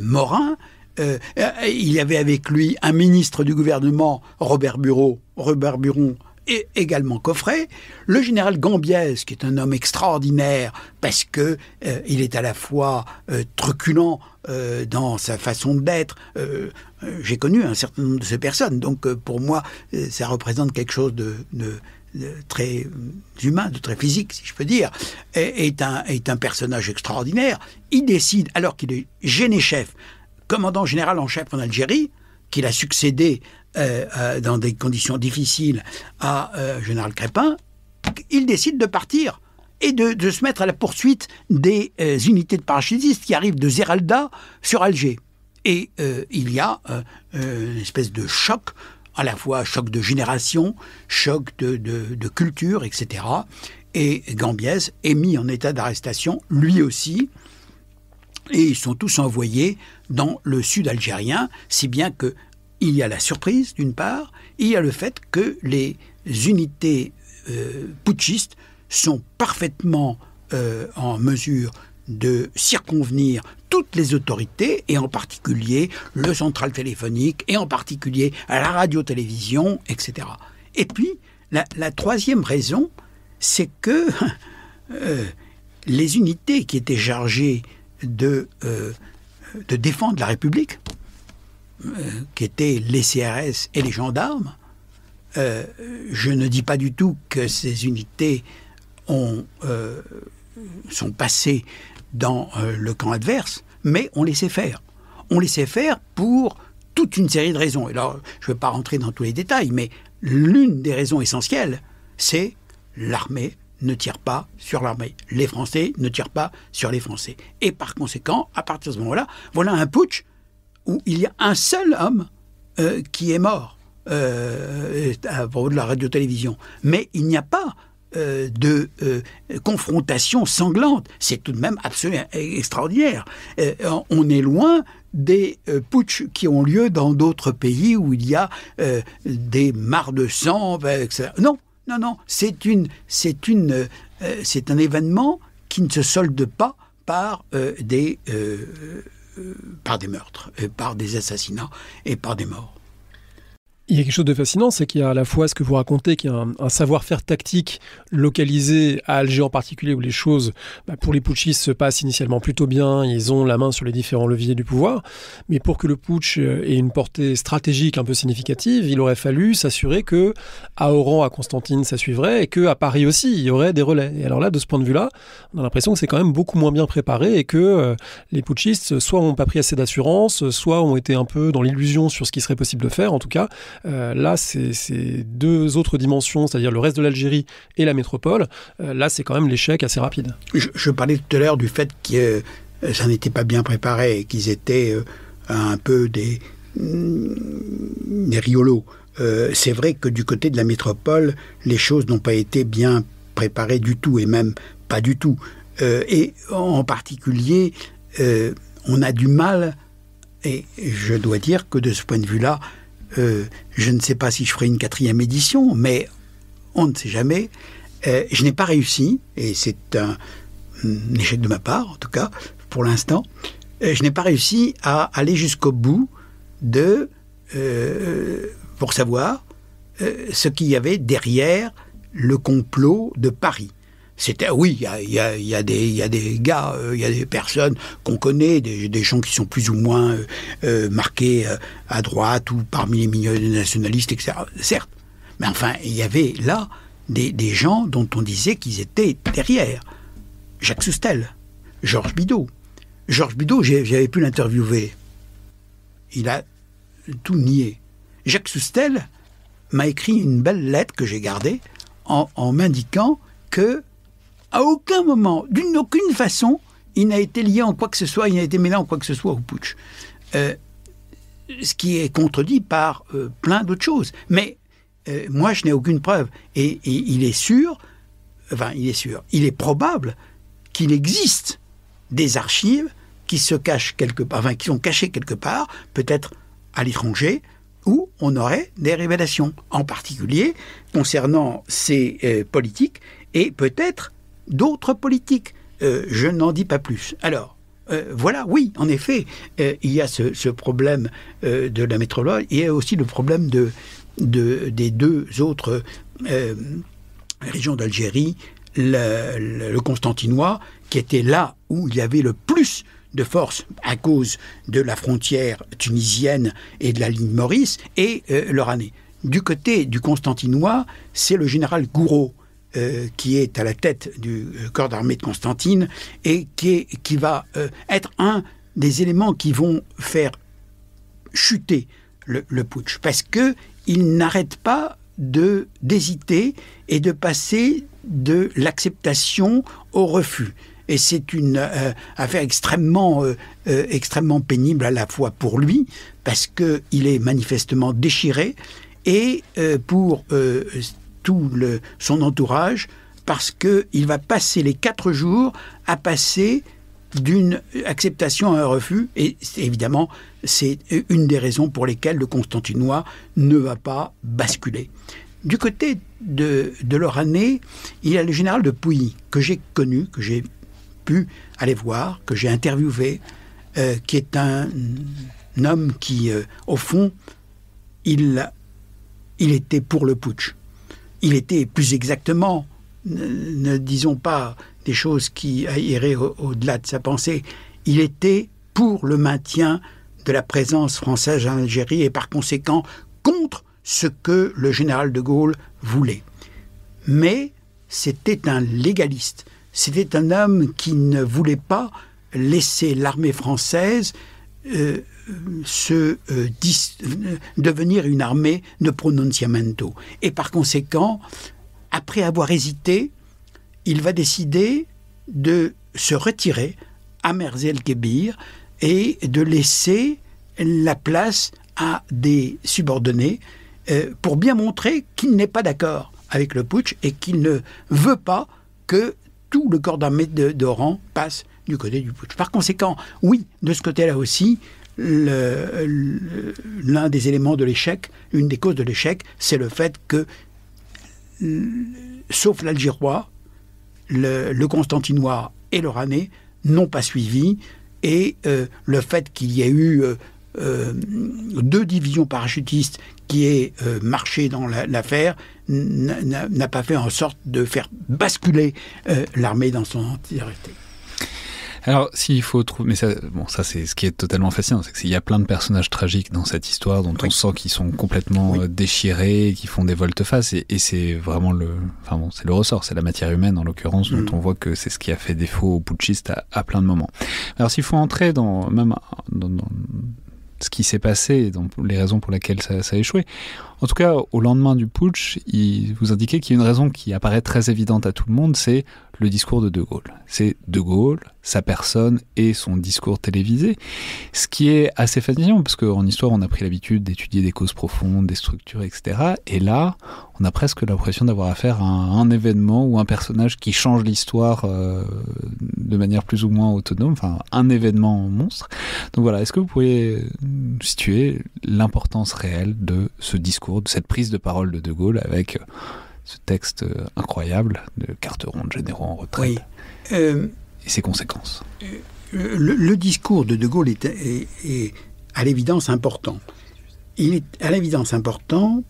S3: Morin, il y avait avec lui un ministre du gouvernement, Robert Buron, et également coffré. Le général Gambiès, qui est un homme extraordinaire parce que il est à la fois truculent dans sa façon d'être. J'ai connu un certain nombre de ces personnes, donc pour moi, ça représente quelque chose de très humain, de très physique, si je peux dire, est un personnage extraordinaire. Il décide, alors qu'il est géné-chef, commandant général en chef en Algérie, qu'il a succédé dans des conditions difficiles à général Crépin, il décide de partir et de se mettre à la poursuite des unités de parachutistes qui arrivent de Zeralda sur Alger. Et il y a une espèce de choc, à la fois choc de génération, choc de culture, etc. Et Gambiès est mis en état d'arrestation, lui aussi, Et ils sont tous envoyés dans le sud algérien, si bien qu'il y a la surprise, d'une part, il y a le fait que les unités putschistes sont parfaitement en mesure de circonvenir toutes les autorités, et en particulier le central téléphonique, et en particulier la radio-télévision, etc. Et puis, la troisième raison, c'est que les unités qui étaient chargées de défendre la République, qui étaient les CRS et les gendarmes, je ne dis pas du tout que ces unités sont passées dans le camp adverse, mais on laissait faire. On laissait faire pour toute une série de raisons. Et là, je ne vais pas rentrer dans tous les détails, mais l'une des raisons essentielles, c'est l'armée ne tire pas sur l'armée. Les Français ne tirent pas sur les Français. Et par conséquent, à partir de ce moment-là, voilà un putsch où il y a un seul homme qui est mort à propos de la radio-télévision. Mais il n'y a pas de confrontation sanglante. C'est tout de même absolument extraordinaire. On est loin des putschs qui ont lieu dans d'autres pays où il y a des mares de sang, etc. Non, c'est un événement qui ne se solde pas par des meurtres, par des assassinats et par des morts.
S2: Il y a quelque chose de fascinant, c'est qu'il y a à la fois ce que vous racontez, qu'il y a un savoir-faire tactique localisé à Alger en particulier, où les choses, pour les putschistes, se passent initialement plutôt bien, ils ont la main sur les différents leviers du pouvoir, mais pour que le putsch ait une portée stratégique un peu significative, il aurait fallu s'assurer que à Oran, à Constantine, ça suivrait, et qu'à Paris aussi, il y aurait des relais. Et alors là, de ce point de vue-là, on a l'impression que c'est quand même beaucoup moins bien préparé, et que les putschistes, soit n'ont pas pris assez d'assurance, soit ont été un peu dans l'illusion sur ce qui serait possible de faire, en tout cas. Là, c'est deux autres dimensions, c'est-à-dire le reste de l'Algérie et la métropole. Là, c'est quand même l'échec assez rapide.
S3: Je parlais tout à l'heure du fait que ça n'était pas bien préparé et qu'ils étaient un peu des riolos. C'est vrai que du côté de la métropole, les choses n'ont pas été bien préparées du tout, et même pas du tout. Et en particulier, on a du mal, et je dois dire que de ce point de vue-là, je ne sais pas si je ferai une 4e édition, mais on ne sait jamais. Je n'ai pas réussi, et c'est un échec de ma part, en tout cas, pour l'instant, je n'ai pas réussi à aller jusqu'au bout pour savoir ce qu'il y avait derrière le complot de Paris. Oui, il y a des gars, il y a des personnes qu'on connaît, des gens qui sont plus ou moins marqués à droite ou parmi les milieux nationalistes, etc. Certes, mais enfin, il y avait là des gens dont on disait qu'ils étaient derrière. Jacques Soustelle, Georges Bidault. Georges Bidault, j'avais pu l'interviewer. Il a tout nié. Jacques Soustelle m'a écrit une belle lettre que j'ai gardée en m'indiquant que à aucun moment, d'une aucune façon, il n'a été lié en quoi que ce soit, il n'a été mêlé en quoi que ce soit au putsch. Ce qui est contredit par plein d'autres choses. Mais moi, je n'ai aucune preuve. Et il est probable qu'il existe des archives qui se cachent quelque part, qui sont cachées quelque part, peut-être à l'étranger, où on aurait des révélations, en particulier concernant ces politiques et peut-être d'autres politiques. Je n'en dis pas plus. Alors, voilà, oui, en effet, il y a ce problème de la métropole. Il y a aussi le problème des deux autres régions d'Algérie, le Constantinois, qui était là où il y avait le plus de force à cause de la frontière tunisienne et de la ligne Maurice, et l'Oranais. Du côté du Constantinois, c'est le général Gouraud, qui est à la tête du corps d'armée de Constantine et qui va être un des éléments qui vont faire chuter le putsch, parce qu'il n'arrête pas d'hésiter et de passer de l'acceptation au refus. Et c'est une affaire extrêmement pénible à la fois pour lui, parce qu'il est manifestement déchiré, et pour tout son entourage, parce qu'il va passer les 4 jours à passer d'une acceptation à un refus. Et évidemment, c'est une des raisons pour lesquelles le Constantinois ne va pas basculer. Du côté de l'Oranais, il y a le général de Pouilly, que j'ai connu, que j'ai pu aller voir, que j'ai interviewé, qui est un homme qui, au fond, il était pour le putsch. Il était, plus exactement, ne disons pas des choses qui iraient au-delà de sa pensée, il était pour le maintien de la présence française en Algérie et par conséquent contre ce que le général de Gaulle voulait. Mais c'était un légaliste, c'était un homme qui ne voulait pas laisser l'armée française devenir une armée de pronunciamento. Et par conséquent, après avoir hésité, il va décider de se retirer à Merzey-el-Kébir et de laisser la place à des subordonnés pour bien montrer qu'il n'est pas d'accord avec le putsch et qu'il ne veut pas que tout le corps d'armée d'Oran passe du côté du putsch. Par conséquent, oui, de ce côté-là aussi, l'un des éléments de l'échec, une des causes de l'échec, c'est le fait que, sauf l'Algérois, le Constantinois et l'Oranais n'ont pas suivi, et le fait qu'il y ait eu 2 divisions parachutistes qui aient marché dans l'affaire n'a pas fait en sorte de faire basculer l'armée dans son entièreté.
S1: Alors, s'il faut trouver... Mais ça c'est ce qui est totalement fascinant, c'est qu'il y a plein de personnages tragiques dans cette histoire dont on sent qu'ils sont complètement déchirés, qui font des volte-face, et c'est vraiment c'est le ressort, c'est la matière humaine, en l'occurrence, dont on voit que c'est ce qui a fait défaut aux putschistes à plein de moments. Alors, s'il faut entrer dans ce qui s'est passé, dans les raisons pour lesquelles ça a échoué. En tout cas, au lendemain du putsch, vous indiquez qu'il y a une raison qui apparaît très évidente à tout le monde, c'est le discours de De Gaulle. C'est De Gaulle, sa personne et son discours télévisé, ce qui est assez fascinant, parce qu'en histoire, on a pris l'habitude d'étudier des causes profondes, des structures, etc. Et là, on a presque l'impression d'avoir affaire à un événement ou un personnage qui change l'histoire de manière plus ou moins autonome, enfin, un événement monstre. Donc voilà, est-ce que vous pourriez situer l'importance réelle de ce discours, de cette prise de parole de De Gaulle avec ce texte incroyable de Carteron, de généraux en retraite, et ses conséquences?
S3: Le discours de De Gaulle est à l'évidence important. Il est à l'évidence important,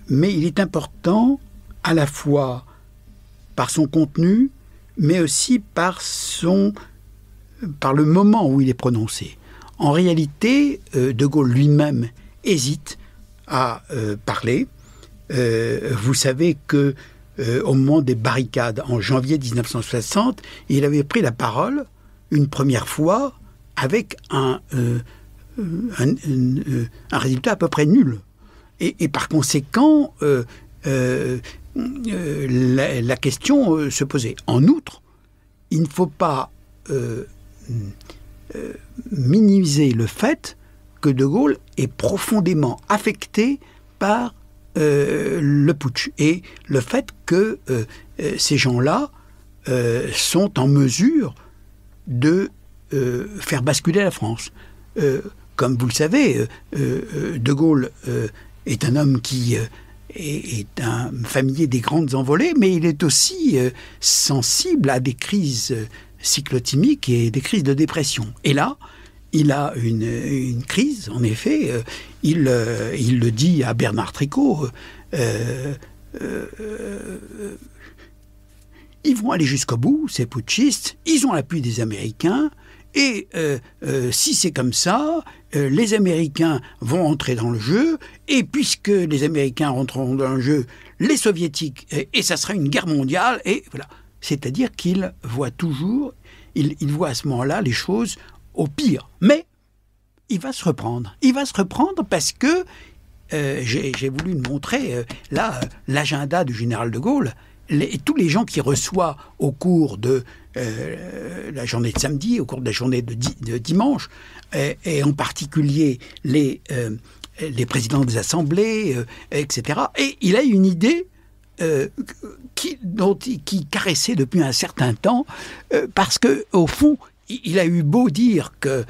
S3: mais il est important à la fois par son contenu, mais aussi par le moment où il est prononcé. En réalité, De Gaulle lui-même hésite à parler. Vous savez que au moment des barricades en janvier 1960, il avait pris la parole une première fois avec un résultat à peu près nul. Et par conséquent, la question se posait. En outre, il ne faut pas minimiser le fait que De Gaulle est profondément affecté par le putsch et le fait que ces gens-là sont en mesure de faire basculer la France. Comme vous le savez, De Gaulle est un homme qui est un familier des grandes envolées, mais il est aussi sensible à des crises cyclotimiques et des crises de dépression. Et là, il a une crise, en effet. Il le dit à Bernard Tricot. Ils vont aller jusqu'au bout, ces putschistes. Ils ont l'appui des Américains. Et si c'est comme ça, les Américains vont entrer dans le jeu. Et puisque les Américains rentreront dans le jeu, les Soviétiques, et ça sera une guerre mondiale. Et voilà. C'est-à-dire qu'il voit toujours, il voit à ce moment-là les choses au pire. Mais il va se reprendre. Il va se reprendre parce que, j'ai voulu montrer, l'agenda du général de Gaulle, tous les gens qui reçoit au cours de la journée de samedi, au cours de la journée de dimanche, et en particulier les les présidents des assemblées, etc. Et il a une idée qui qui caressait depuis un certain temps, parce que au fond, il a eu beau dire que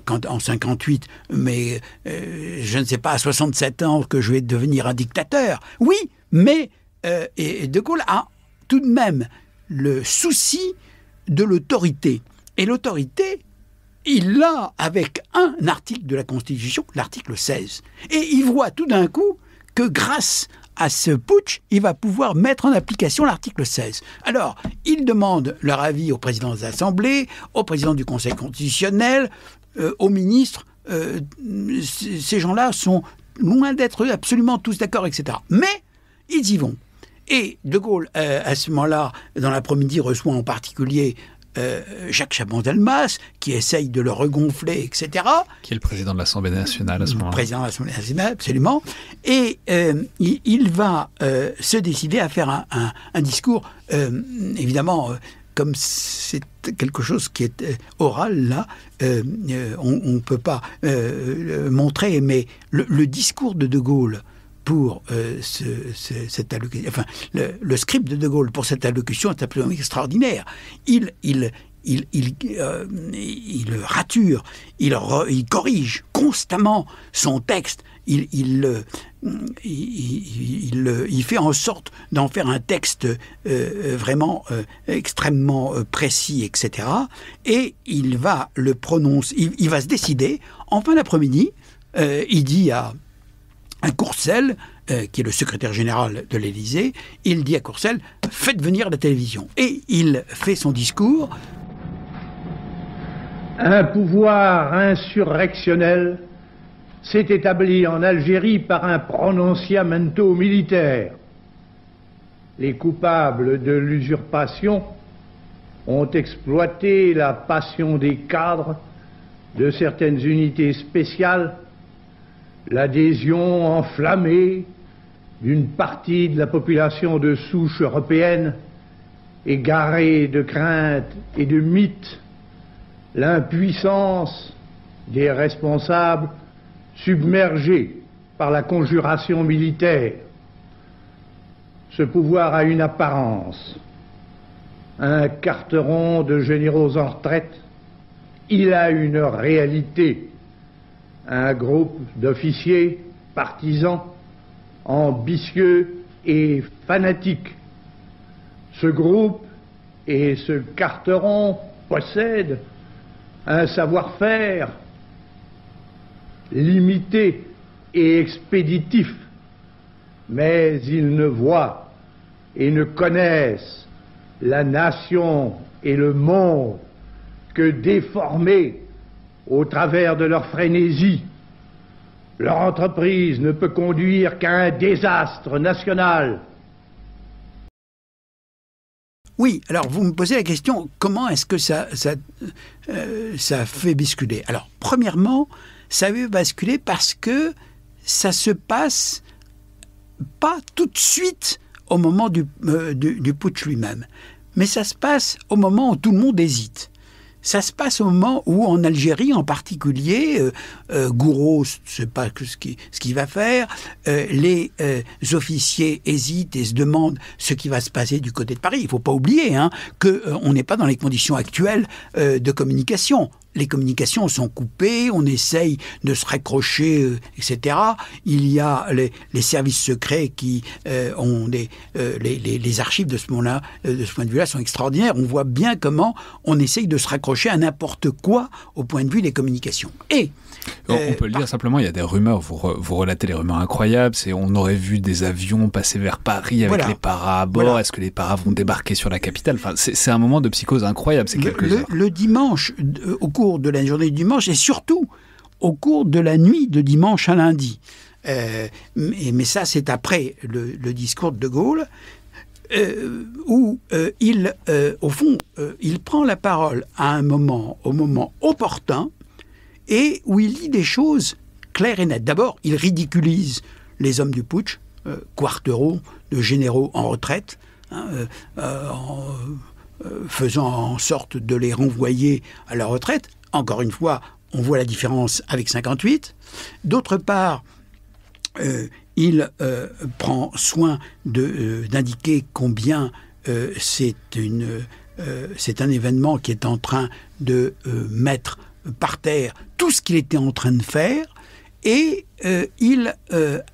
S3: quand en 58, mais je ne sais pas, à 67 ans que je vais devenir un dictateur. Oui, mais et De Gaulle a tout de même le souci de l'autorité. Et l'autorité, il l'a avec un article de la Constitution, l'article 16. Et il voit tout d'un coup que grâce à ce putsch, il va pouvoir mettre en application l'article 16. Alors, il demande leur avis au président des assemblées, au président du Conseil constitutionnel, aux ministres. Ces gens-là sont loin d'être absolument tous d'accord, etc. Mais ils y vont. Et De Gaulle, à ce moment-là, dans l'après-midi, reçoit en particulier Jacques Chaban-Delmas, qui essaye de le regonfler, etc.
S1: Qui est le président de l'Assemblée nationale à ce moment-là.
S3: Président de l'Assemblée nationale, absolument. Et il va se décider à faire un discours, évidemment, comme c'est quelque chose qui est oral, là, on ne peut pas montrer, mais le discours de Gaulle pour cette allocution, enfin, le script de Gaulle pour cette allocution est absolument extraordinaire. Il rature, il corrige constamment son texte. Il fait en sorte d'en faire un texte vraiment extrêmement précis, etc. Et il va le prononcer, il va se décider. En fin d'après-midi, il dit à Courcelles, qui est le secrétaire général de l'Élysée, il dit à Courcelles, faites venir la télévision. Et il fait son discours.
S4: Un pouvoir insurrectionnel s'est établi en Algérie par un prononciamento militaire. Les coupables de l'usurpation ont exploité la passion des cadres de certaines unités spéciales, l'adhésion enflammée d'une partie de la population de souche européenne, égarée de craintes et de mythes, l'impuissance des responsables submergés par la conjuration militaire. Ce pouvoir a une apparence, un carteron de généraux en retraite. Il a une réalité, un groupe d'officiers partisans, ambitieux et fanatiques. Ce groupe et ce carteron possèdent un savoir-faire limité et expéditif, mais ils ne voient et ne connaissent la nation et le monde que déformés au travers de leur frénésie. Leur entreprise ne peut conduire qu'à un désastre national.
S3: Oui, alors vous me posez la question, comment est-ce que ça fait basculer? Alors, premièrement, ça fait basculer parce que ça se passe pas tout de suite au moment du putsch lui-même, mais ça se passe au moment où tout le monde hésite. Ça se passe au moment où, en Algérie en particulier, Gouraud ne sait pas ce qu'il va faire, les officiers hésitent et se demandent ce qui va se passer du côté de Paris. Il ne faut pas oublier qu'on n'est pas dans les conditions actuelles de communication. Les communications sont coupées, on essaye de se raccrocher, etc. Il y a les services secrets qui ont les archives de ce moment-là, de ce point de vue-là, sont extraordinaires. On voit bien comment on essaye de se raccrocher à n'importe quoi au point de vue des communications. Et
S1: on peut le dire simplement, il y a des rumeurs, vous relatez les rumeurs incroyables, on aurait vu des avions passer vers Paris avec les paras à bord, voilà. Est-ce que les paras vont débarquer sur la capitale? Enfin, c'est un moment de psychose incroyable, ces quelques heures.
S3: Le dimanche, au cours de la journée du dimanche, et surtout au cours de la nuit de dimanche à lundi, mais ça c'est après le discours de Gaulle, où au fond, il prend la parole au moment opportun, et où il dit des choses claires et nettes. D'abord, il ridiculise les hommes du putsch, quarteraux de généraux en retraite, faisant en sorte de les renvoyer à la retraite. Encore une fois, on voit la différence avec 58. D'autre part, il prend soin d'indiquer combien c'est un événement qui est en train de mettre par terre tout ce qu'il était en train de faire, et il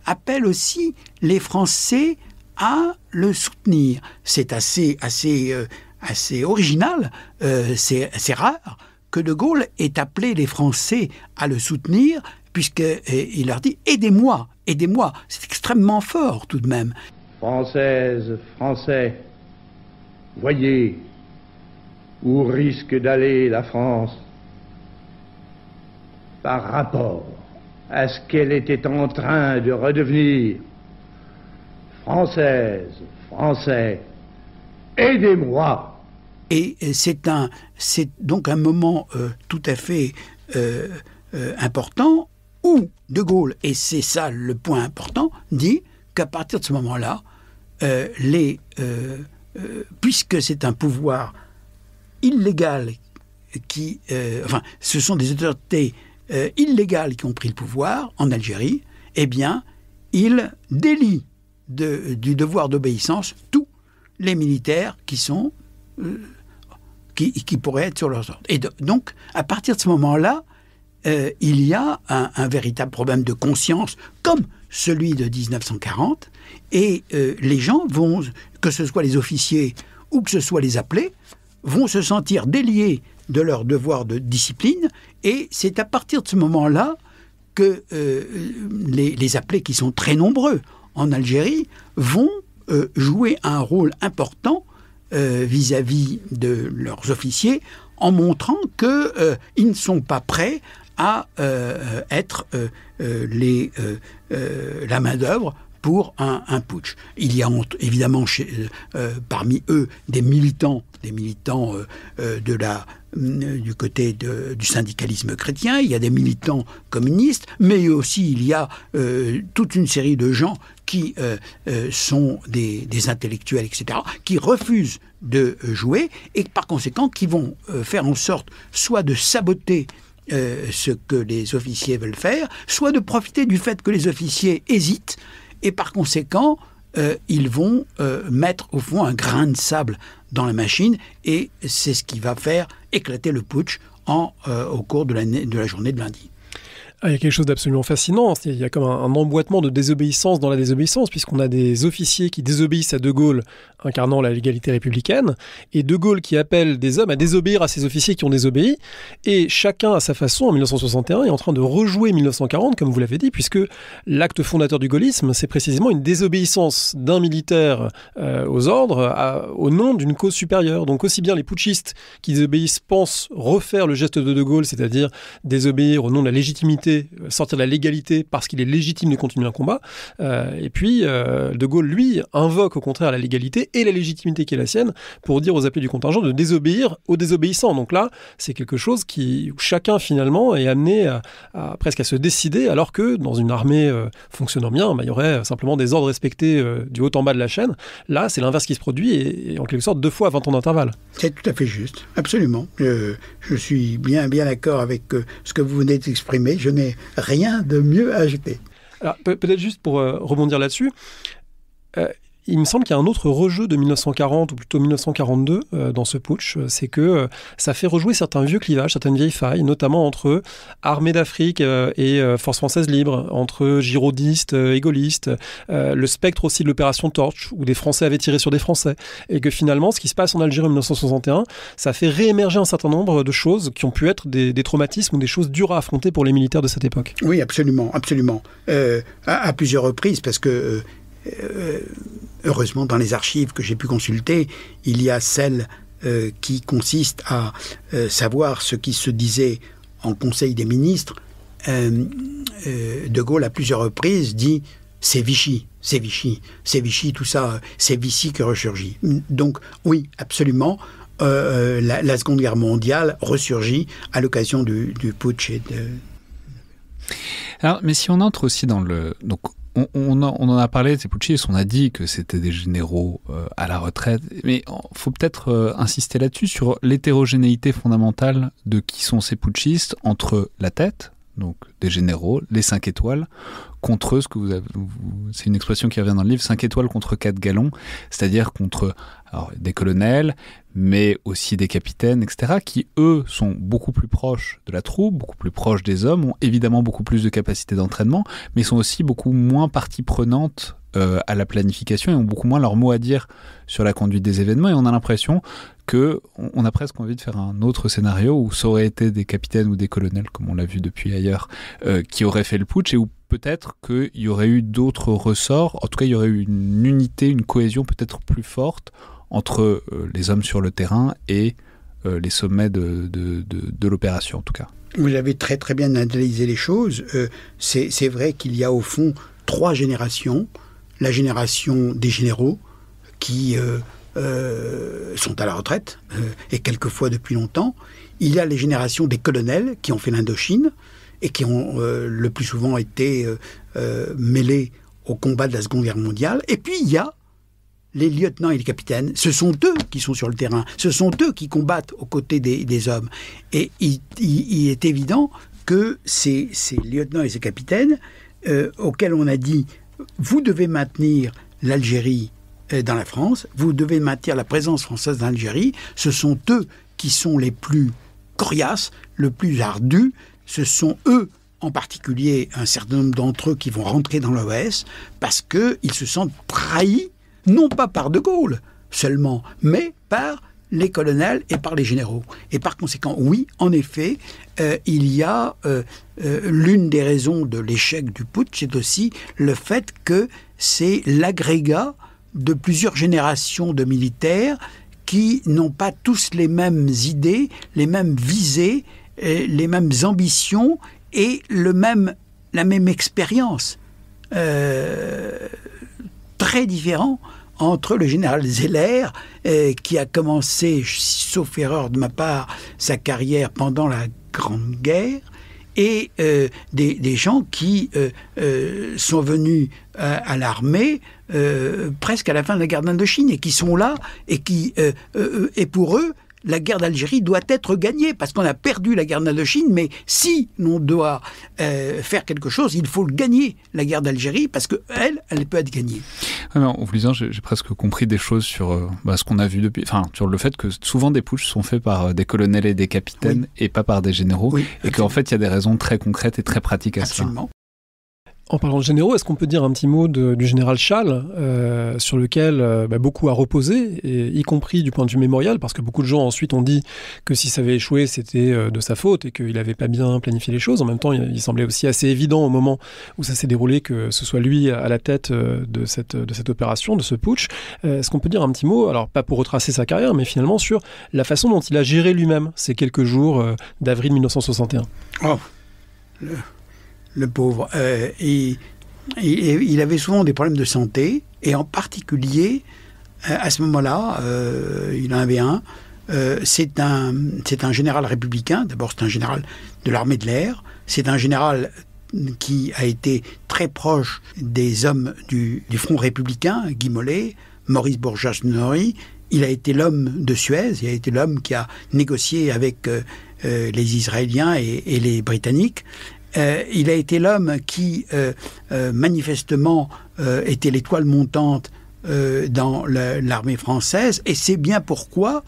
S3: appelle aussi les Français à le soutenir. C'est assez original, c'est rare que De Gaulle ait appelé les Français à le soutenir, puisqu'il leur dit « aidez-moi ». C'est extrêmement fort tout de même.
S4: Françaises, Français, voyez où risque d'aller la France par rapport à ce qu'elle était en train de redevenir. Françaises, Français, aidez-moi.
S3: Et c'est donc un moment tout à fait important où De Gaulle, et c'est ça le point important, dit qu'à partir de ce moment-là, puisque c'est un pouvoir illégal ce sont des autorités illégales qui ont pris le pouvoir en Algérie, eh bien, il délie du devoir d'obéissance tous les militaires qui pourraient être sur leurs ordres. Et donc, à partir de ce moment-là, il y a un véritable problème de conscience, comme celui de 1940, et les gens vont, que ce soit les officiers ou que ce soit les appelés, vont se sentir déliés de leur devoir de discipline, et c'est à partir de ce moment-là que les appelés, qui sont très nombreux en Algérie, vont jouer un rôle important vis-à-vis de leurs officiers, en montrant qu'ils ne sont pas prêts à être la main-d'œuvre pour un putsch. Il y a évidemment parmi eux des militants du côté du syndicalisme chrétien, il y a des militants communistes, mais aussi il y a toute une série de gens qui sont des intellectuels, etc., qui refusent de jouer et par conséquent qui vont faire en sorte soit de saboter ce que les officiers veulent faire, soit de profiter du fait que les officiers hésitent, et par conséquent, ils vont mettre au fond un grain de sable dans la machine, et c'est ce qui va faire éclater le putsch au cours de la journée de lundi.
S2: Il y a quelque chose d'absolument fascinant, il y a comme un emboîtement de désobéissance dans la désobéissance, puisqu'on a des officiers qui désobéissent à De Gaulle, incarnant la légalité républicaine, et De Gaulle qui appelle des hommes à désobéir à ces officiers qui ont désobéi, et chacun à sa façon, en 1961, est en train de rejouer 1940, comme vous l'avez dit, puisque l'acte fondateur du gaullisme, c'est précisément une désobéissance d'un militaire aux ordres au nom d'une cause supérieure. Donc aussi bien les putschistes qui désobéissent pensent refaire le geste de Gaulle, c'est-à-dire désobéir au nom de la légitimité, sortir de la légalité parce qu'il est légitime de continuer un combat. Et puis, De Gaulle, lui, invoque au contraire la légalité et la légitimité qui est la sienne pour dire aux appelés du contingent de désobéir aux désobéissants. Donc là, c'est quelque chose où chacun finalement est amené presque à se décider, alors que dans une armée fonctionnant bien, il y aurait simplement des ordres respectés du haut en bas de la chaîne. Là, c'est l'inverse qui se produit et en quelque sorte 2 fois à 20 ans d'intervalle.
S3: C'est tout à fait juste, absolument. Je suis bien d'accord avec ce que vous venez d'exprimer. Je n'ai rien de mieux à ajouter.
S2: Alors, peut-être juste pour rebondir là-dessus, il me semble qu'il y a un autre rejeu de 1940, ou plutôt 1942, dans ce putsch, c'est que ça fait rejouer certains vieux clivages, certaines vieilles failles, notamment entre armée d'Afrique et force française libre, entre giroudistes et gaullistes, le spectre aussi de l'opération Torch, où des Français avaient tiré sur des Français, et que finalement, ce qui se passe en Algérie en 1961, ça fait réémerger un certain nombre de choses qui ont pu être des traumatismes ou des choses dures à affronter pour les militaires de cette époque.
S3: Oui, absolument, absolument. À plusieurs reprises, parce que heureusement, dans les archives que j'ai pu consulter, il y a celle qui consiste à savoir ce qui se disait en Conseil des ministres. De Gaulle, à plusieurs reprises, dit « c'est Vichy, c'est Vichy, c'est Vichy, tout ça, c'est Vichy qui ressurgit ». Donc, oui, absolument, la Seconde Guerre mondiale ressurgit à l'occasion du putsch.
S1: Alors, mais si on entre aussi dans le... Donc, on en a parlé de ces putschistes, on a dit que c'était des généraux à la retraite, mais il faut peut-être insister là-dessus, sur l'hétérogénéité fondamentale de qui sont ces putschistes entre la tête, donc des généraux, les 5 étoiles, contre ce que vous avez... C'est une expression qui revient dans le livre, 5 étoiles contre 4 galons, c'est-à-dire contre des colonels, mais aussi des capitaines, etc., qui, eux, sont beaucoup plus proches de la troupe, beaucoup plus proches des hommes, ont évidemment beaucoup plus de capacité d'entraînement, mais sont aussi beaucoup moins partie prenante à la planification et ont beaucoup moins leur mot à dire sur la conduite des événements. Et on a l'impression qu'on a presque envie de faire un autre scénario où ça aurait été des capitaines ou des colonels, comme on l'a vu depuis ailleurs, qui auraient fait le putsch, et où peut-être qu'il y aurait eu d'autres ressorts. En tout cas, il y aurait eu une unité, une cohésion peut-être plus forte entre les hommes sur le terrain et les sommets de l'opération, en tout cas.
S3: Vous avez très très bien analysé les choses. C'est vrai qu'il y a au fond 3 générations. La génération des généraux qui sont à la retraite, et quelquefois depuis longtemps. Il y a les générations des colonels qui ont fait l'Indochine et qui ont le plus souvent été mêlés au combat de la Seconde Guerre mondiale. Et puis il y a les lieutenants et les capitaines. Ce sont eux qui sont sur le terrain. Ce sont eux qui combattent aux côtés des hommes. Et il est évident que ces lieutenants et ces capitaines, auxquels on a dit « vous devez maintenir l'Algérie dans la France, vous devez maintenir la présence française dans l'Algérie », ce sont eux qui sont les plus coriaces, le plus ardus. Ce sont eux, en particulier un certain nombre d'entre eux, qui vont rentrer dans l'OAS parce qu'ils se sentent trahis, non pas par De Gaulle seulement, mais par les colonels et par les généraux. Et par conséquent, oui, en effet, il y a l'une des raisons de l'échec du putsch, c'est aussi le fait que c'est l'agrégat de plusieurs générations de militaires qui n'ont pas tous les mêmes idées, les mêmes visées, les mêmes ambitions et la même expérience. Très différent entre le général Zeller, qui a commencé, sauf erreur de ma part, sa carrière pendant la Grande Guerre, et des gens qui sont venus à l'armée presque à la fin de la guerre d'Indochine, et qui sont là, et qui, et pour eux, la guerre d'Algérie doit être gagnée, parce qu'on a perdu la guerre d'Indochine, mais si l'on doit faire quelque chose, il faut gagner la guerre d'Algérie, parce qu'elle peut être gagnée.
S1: Alors, en vous lisant, j'ai presque compris des choses sur ce qu'on a vu depuis, sur le fait que souvent des putschs sont faits par des colonels et des capitaines, oui, et pas par des généraux, oui, et qu'en fait il y a des raisons très concrètes et très pratiques à
S3: absolument.
S1: Cela.
S2: En parlant de généraux, est-ce qu'on peut dire un petit mot du général Schall, sur lequel beaucoup a reposé, y compris du point de vue mémorial, parce que beaucoup de gens ensuite ont dit que si ça avait échoué, c'était de sa faute et qu'il n'avait pas bien planifié les choses. En même temps, il semblait aussi assez évident au moment où ça s'est déroulé que ce soit lui à la tête de cette opération, de ce putsch. Est-ce qu'on peut dire un petit mot, alors pas pour retracer sa carrière, mais finalement sur la façon dont il a géré lui-même ces quelques jours d'avril 1961 ?
S3: Le pauvre. Il avait souvent des problèmes de santé, et en particulier, à ce moment-là, il en avait un. C'est un général républicain. D'abord, c'est un général de l'armée de l'air. C'est un général qui a été très proche des hommes du Front républicain, Guy Mollet, Maurice Bourgeat-Nory. Il a été l'homme de Suez. Il a été l'homme qui a négocié avec les Israéliens et les Britanniques. Il a été l'homme qui, manifestement, était l'étoile montante dans l'armée française, et c'est bien pourquoi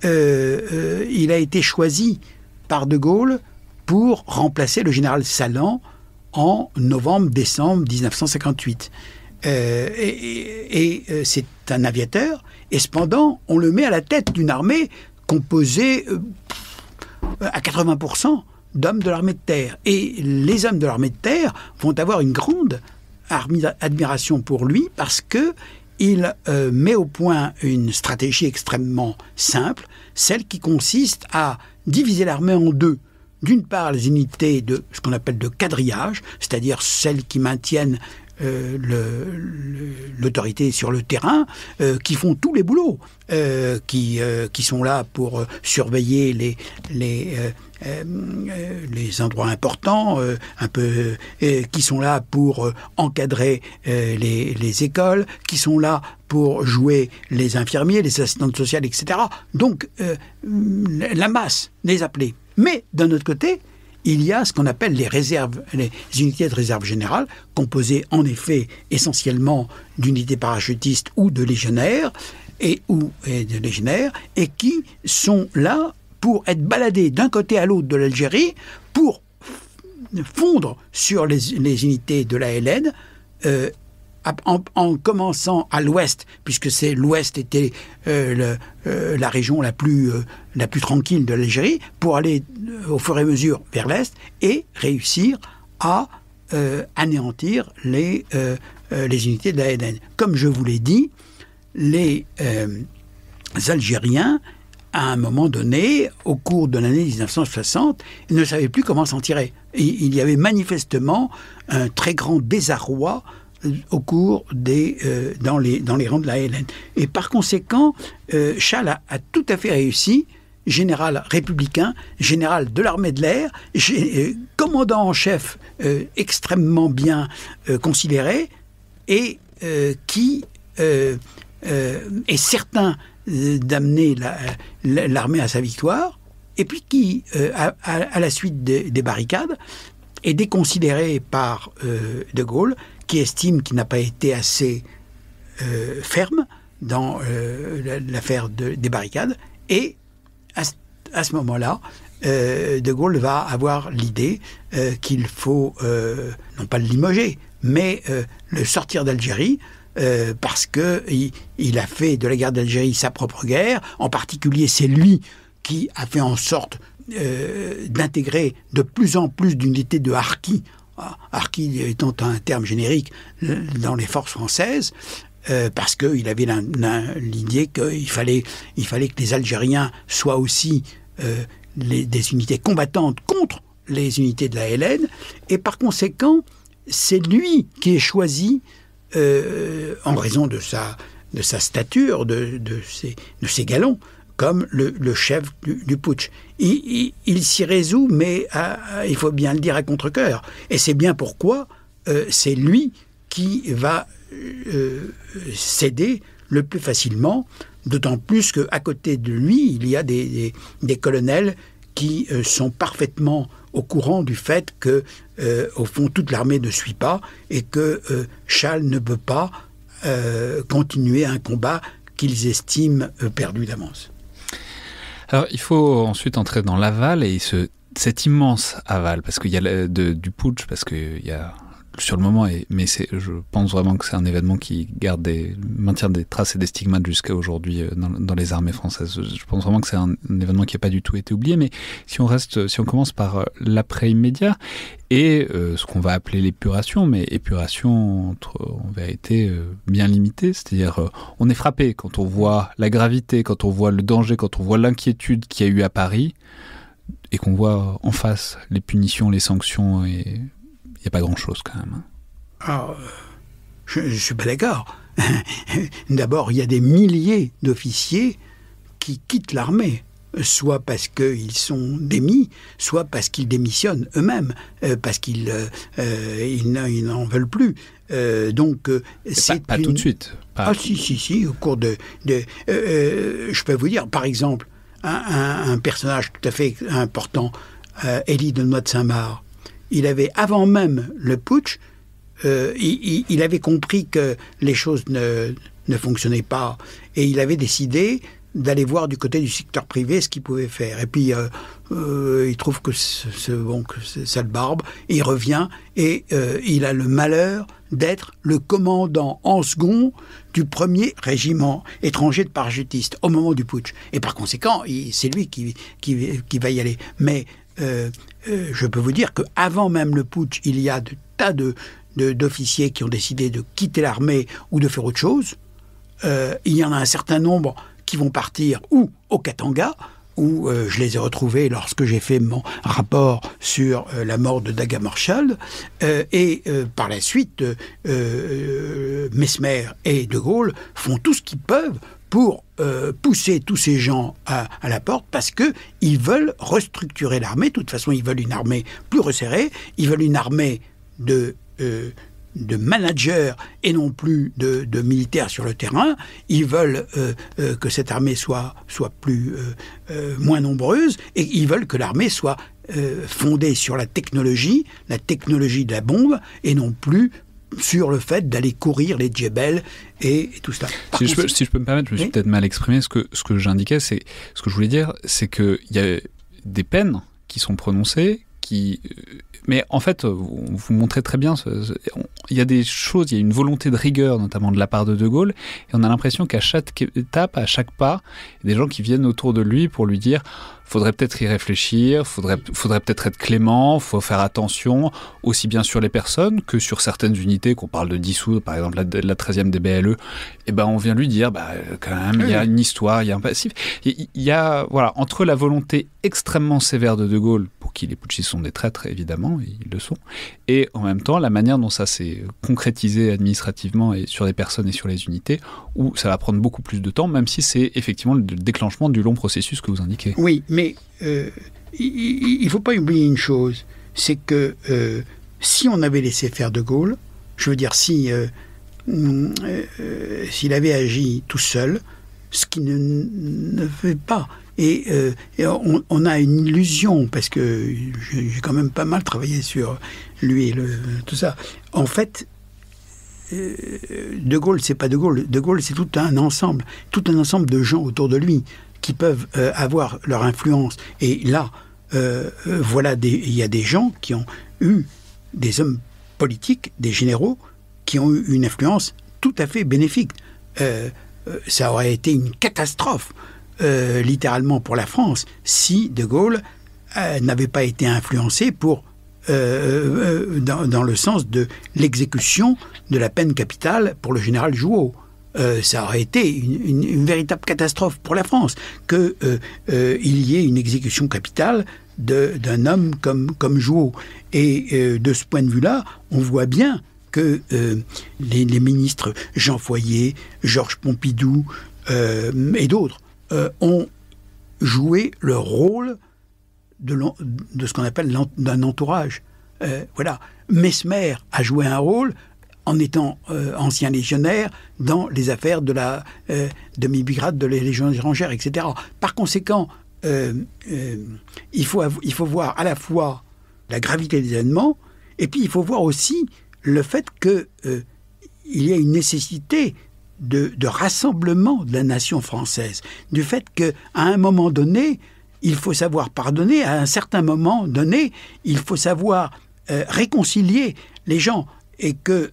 S3: il a été choisi par De Gaulle pour remplacer le général Salan en novembre-décembre 1958. C'est un aviateur, et cependant, on le met à la tête d'une armée composée à 80% d'hommes de l'armée de terre. Et les hommes de l'armée de terre vont avoir une grande admiration pour lui, parce qu'il met au point une stratégie extrêmement simple, celle qui consiste à diviser l'armée en deux. D'une part, les unités de ce qu'on appelle de quadrillage, c'est-à-dire celles qui maintiennent l'autorité sur le terrain, qui font tous les boulots, qui sont là pour surveiller les endroits importants, qui sont là pour encadrer les écoles, qui sont là pour jouer les infirmiers, les assistantes sociales, etc. Donc, la masse, les appelés. Mais, d'un autre côté, il y a ce qu'on appelle les unités de réserve générale, composées en effet essentiellement d'unités parachutistes ou de légionnaires, et qui sont là pour être baladés d'un côté à l'autre de l'Algérie, pour fondre sur les unités de la LN, en commençant à l'ouest, puisque l'ouest était la région la plus tranquille de l'Algérie, pour aller au fur et à mesure vers l'est et réussir à anéantir les unités de la LN. Comme je vous l'ai dit, les Algériens, à un moment donné, au cours de l'année 1960, ne savaient plus comment s'en tirer. Il y avait manifestement un très grand désarroi au cours dans les rangs de la LN. Et par conséquent, Challe a tout à fait réussi, général républicain, général de l'armée de l'air, commandant en chef extrêmement bien considéré, et qui est certain d'amener l'armée à sa victoire, et puis qui, à la suite des barricades, est déconsidéré par De Gaulle, qui estime qu'il n'a pas été assez ferme dans l'affaire des barricades. Et à ce moment-là, De Gaulle va avoir l'idée qu'il faut, non pas le limoger, mais le sortir d'Algérie, parce qu'il a fait de la guerre d'Algérie sa propre guerre. En particulier, c'est lui qui a fait en sorte d'intégrer de plus en plus d'unités de harkis, harkis étant un terme générique dans les forces françaises, parce qu'il avait l'idée qu'il fallait que les Algériens soient aussi des unités combattantes contre les unités de la LN, et par conséquent, c'est lui qui est choisi en raison de sa stature, de ses galons, comme le chef du putsch. Il s'y résout, mais il faut bien le dire à contre-cœur. Et c'est bien pourquoi c'est lui qui va céder le plus facilement, d'autant plus qu'à côté de lui, il y a des colonels qui sont parfaitement au courant du fait que, au fond, toute l'armée ne suit pas et que Challe ne peut pas continuer un combat qu'ils estiment perdu d'avance.
S1: Alors, il faut ensuite entrer dans l'aval et cet immense aval, parce qu'il y a du putsch, parce qu'il y a sur le moment, mais je pense vraiment que c'est un événement qui maintient des traces et des stigmates jusqu'à aujourd'hui dans les armées françaises. Je pense vraiment que c'est un événement qui n'a pas du tout été oublié, mais si on commence par l'après-immédiat et ce qu'on va appeler l'épuration, mais épuration en vérité bien limitée, c'est-à-dire on est frappé quand on voit la gravité, quand on voit le danger, quand on voit l'inquiétude qu'il y a eu à Paris et qu'on voit en face les punitions, les sanctions et il n'y a pas grand-chose quand même.
S3: Alors, je ne suis pas d'accord. D'abord, il y a des milliers d'officiers qui quittent l'armée, soit parce qu'ils sont démis, soit parce qu'ils démissionnent eux-mêmes, parce qu'ils n'en veulent plus. Donc, c'est
S1: pas tout de suite.
S3: Ah si, au cours je peux vous dire, par exemple, un personnage tout à fait important, Élie de Noix de Saint-Marc. Il avait, avant même le putsch, il avait compris que les choses ne fonctionnaient pas et il avait décidé d'aller voir du côté du secteur privé ce qu'il pouvait faire. Et puis, il trouve que c'est sale barbe. Il revient et il a le malheur d'être le commandant en second du 1er régiment étranger de parachutistes au moment du putsch. Et par conséquent, c'est lui qui va y aller. Mais je peux vous dire qu'avant même le putsch, il y a de tas d'officiers qui ont décidé de quitter l'armée ou de faire autre chose. Il y en a un certain nombre qui vont partir ou au Katanga, où je les ai retrouvés lorsque j'ai fait mon rapport sur la mort de Daga Marshall, et par la suite, Mesmer et De Gaulle font tout ce qu'ils peuvent pour pousser tous ces gens à la porte, parce qu'ils veulent restructurer l'armée. De toute façon, ils veulent une armée plus resserrée, ils veulent une armée de managers et non plus de militaires sur le terrain. Ils veulent que cette armée soit moins nombreuse, et ils veulent que l'armée soit fondée sur la technologie de la bombe, et non plus sur le fait d'aller courir les djebels et tout cela.
S1: Si je peux me permettre, je me suis peut-être mal exprimé. Ce que j'indiquais, ce que je voulais dire, c'est qu'il y a des peines qui sont prononcées, mais en fait, vous montrez très bien, il y a des choses, il y a une volonté de rigueur, notamment de la part de De Gaulle, et on a l'impression qu'à chaque étape, à chaque pas, il y a des gens qui viennent autour de lui pour lui dire faudrait peut-être y réfléchir, faudrait peut-être être clément, faut faire attention, aussi bien sur les personnes que sur certaines unités qu'on parle de dissoudre, par exemple la 13e des BLE, et on vient lui dire, quand même, il y a une histoire, il y a un passif. Il y a, voilà, entre la volonté extrêmement sévère de Gaulle, pour qui les putschistes sont des traîtres, évidemment, ils le sont, et en même temps, la manière dont ça s'est concrétisé administrativement et sur les personnes et sur les unités, où ça va prendre beaucoup plus de temps, même si c'est effectivement le déclenchement du long processus que vous indiquez.
S3: Oui, mais il ne faut pas oublier une chose, c'est que si on avait laissé faire De Gaulle, je veux dire, s'il avait agi tout seul, ce qu'il ne fait pas, et on a une illusion, parce que j'ai quand même pas mal travaillé sur lui et tout ça. En fait, De Gaulle, c'est pas De Gaulle. De Gaulle, c'est tout un ensemble de gens autour de lui qui peuvent avoir leur influence. Et là, voilà, il y a des gens qui ont eu, des hommes politiques, des généraux, qui ont eu une influence tout à fait bénéfique. Ça aurait été une catastrophe, littéralement pour la France, si De Gaulle n'avait pas été influencé dans le sens de l'exécution de la peine capitale pour le général Jouhaud. Ça aurait été une véritable catastrophe pour la France qu'il y ait une exécution capitale d'un homme comme Jouhaud. Et de ce point de vue-là, on voit bien que les ministres Jean Foyer, Georges Pompidou et d'autres ont joué le rôle de ce qu'on appelle d'un entourage. Voilà. Mesmer a joué un rôle en étant ancien légionnaire dans les affaires de la demi-brigade de la Légion étrangère, etc. Par conséquent, il faut voir à la fois la gravité des événements, et puis il faut voir aussi le fait qu'il y a une nécessité de rassemblement de la nation française, du fait qu'à un moment donné, il faut savoir pardonner, à un certain moment donné, il faut savoir réconcilier les gens. Et que,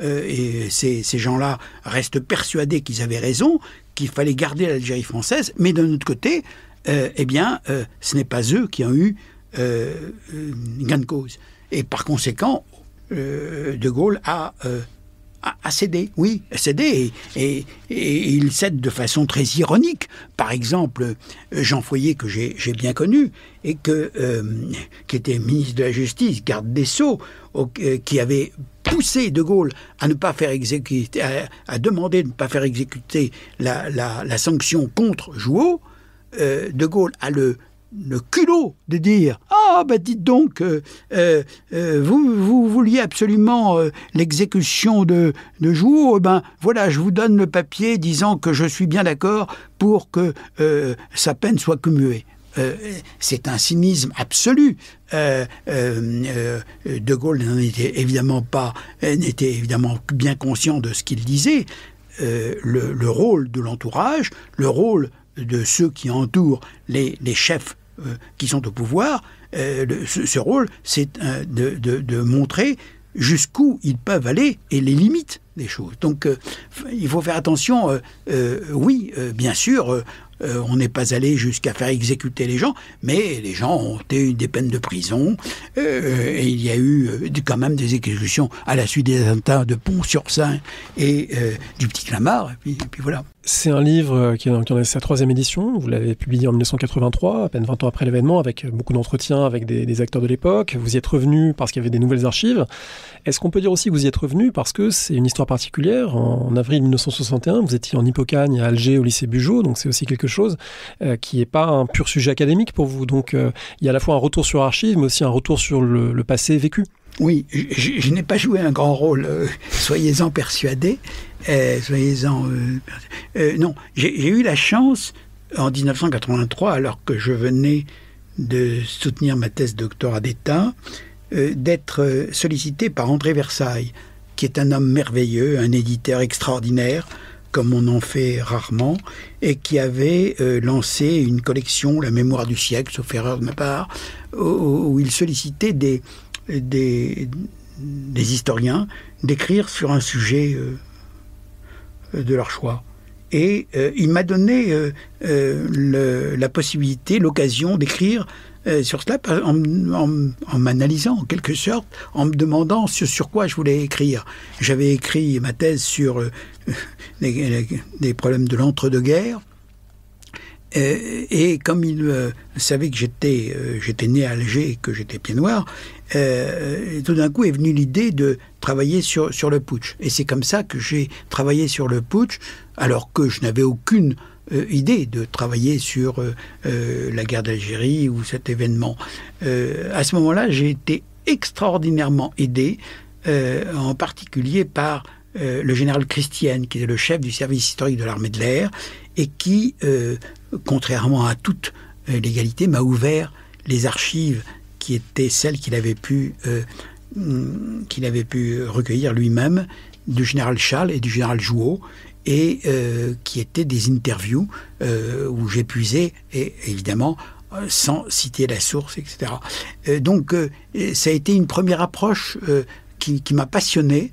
S3: et ces gens-là restent persuadés qu'ils avaient raison, qu'il fallait garder l'Algérie française, mais d'un autre côté, ce n'est pas eux qui ont eu gain de cause. Et par conséquent, De Gaulle a cédé, et il cède de façon très ironique. Par exemple, Jean Foyer, que j'ai bien connu, et qui était ministre de la Justice, garde des Sceaux, qui avait poussé De Gaulle à ne pas faire exécuter, à demander de ne pas faire exécuter la sanction contre Jouhaud. De Gaulle a le culot de dire « Ah, dites donc, vous vouliez absolument l'exécution de Jouhaud, voilà, je vous donne le papier disant que je suis bien d'accord pour que sa peine soit commuée. » C'est un cynisme absolu. De Gaulle n'était évidemment bien conscient de ce qu'il disait. Le rôle de l'entourage, le rôle de ceux qui entourent les chefs qui sont au pouvoir, ce rôle, c'est de montrer jusqu'où ils peuvent aller et les limites des choses. Donc, il faut faire attention. Bien sûr, on n'est pas allé jusqu'à faire exécuter les gens, mais les gens ont eu des peines de prison, et il y a eu quand même des exécutions à la suite des attentats de Pont-sur-Seine et du Petit Clamart, et puis voilà.
S2: C'est un livre qui en est sa 3e édition. Vous l'avez publié en 1983, à peine 20 ans après l'événement, avec beaucoup d'entretiens avec des acteurs de l'époque. Vous y êtes revenu parce qu'il y avait des nouvelles archives. Est-ce qu'on peut dire aussi que vous y êtes revenu parce que c'est une histoire particulière? En avril 1961, vous étiez en Hippocagne à Alger, au lycée Bugeaud, donc c'est aussi quelque chose qui n'est pas un pur sujet académique pour vous. Donc il y a à la fois un retour sur archives, mais aussi un retour sur le passé vécu.
S3: Oui, je n'ai pas joué un grand rôle, soyez-en persuadés. Non, j'ai eu la chance, en 1983, alors que je venais de soutenir ma thèse de doctorat d'État, d'être sollicité par André Versailles, qui est un homme merveilleux, un éditeur extraordinaire, comme on en fait rarement, et qui avait lancé une collection, La Mémoire du siècle, sauf erreur de ma part, où il sollicitait des historiens d'écrire sur un sujet de leur choix. Et il m'a donné la possibilité, l'occasion d'écrire sur cela en m'analysant en quelque sorte, en me demandant sur quoi je voulais écrire. J'avais écrit ma thèse sur des problèmes de l'entre-deux-guerres. Et comme il savait que j'étais né à Alger et que j'étais pied noir, tout d'un coup est venue l'idée de travailler sur le putsch. Et c'est comme ça que j'ai travaillé sur le putsch, alors que je n'avais aucune idée de travailler sur la guerre d'Algérie ou cet événement. À ce moment-là, j'ai été extraordinairement aidé, en particulier par le général Christienne, qui est le chef du service historique de l'armée de l'air, et qui, contrairement à toute légalité, m'a ouvert les archives qui étaient celles qu'il avait pu recueillir lui-même, du général Charles et du général Jouot, et qui étaient des interviews où j'ai puisé, et évidemment, sans citer la source, etc. Donc, ça a été une première approche qui m'a passionné,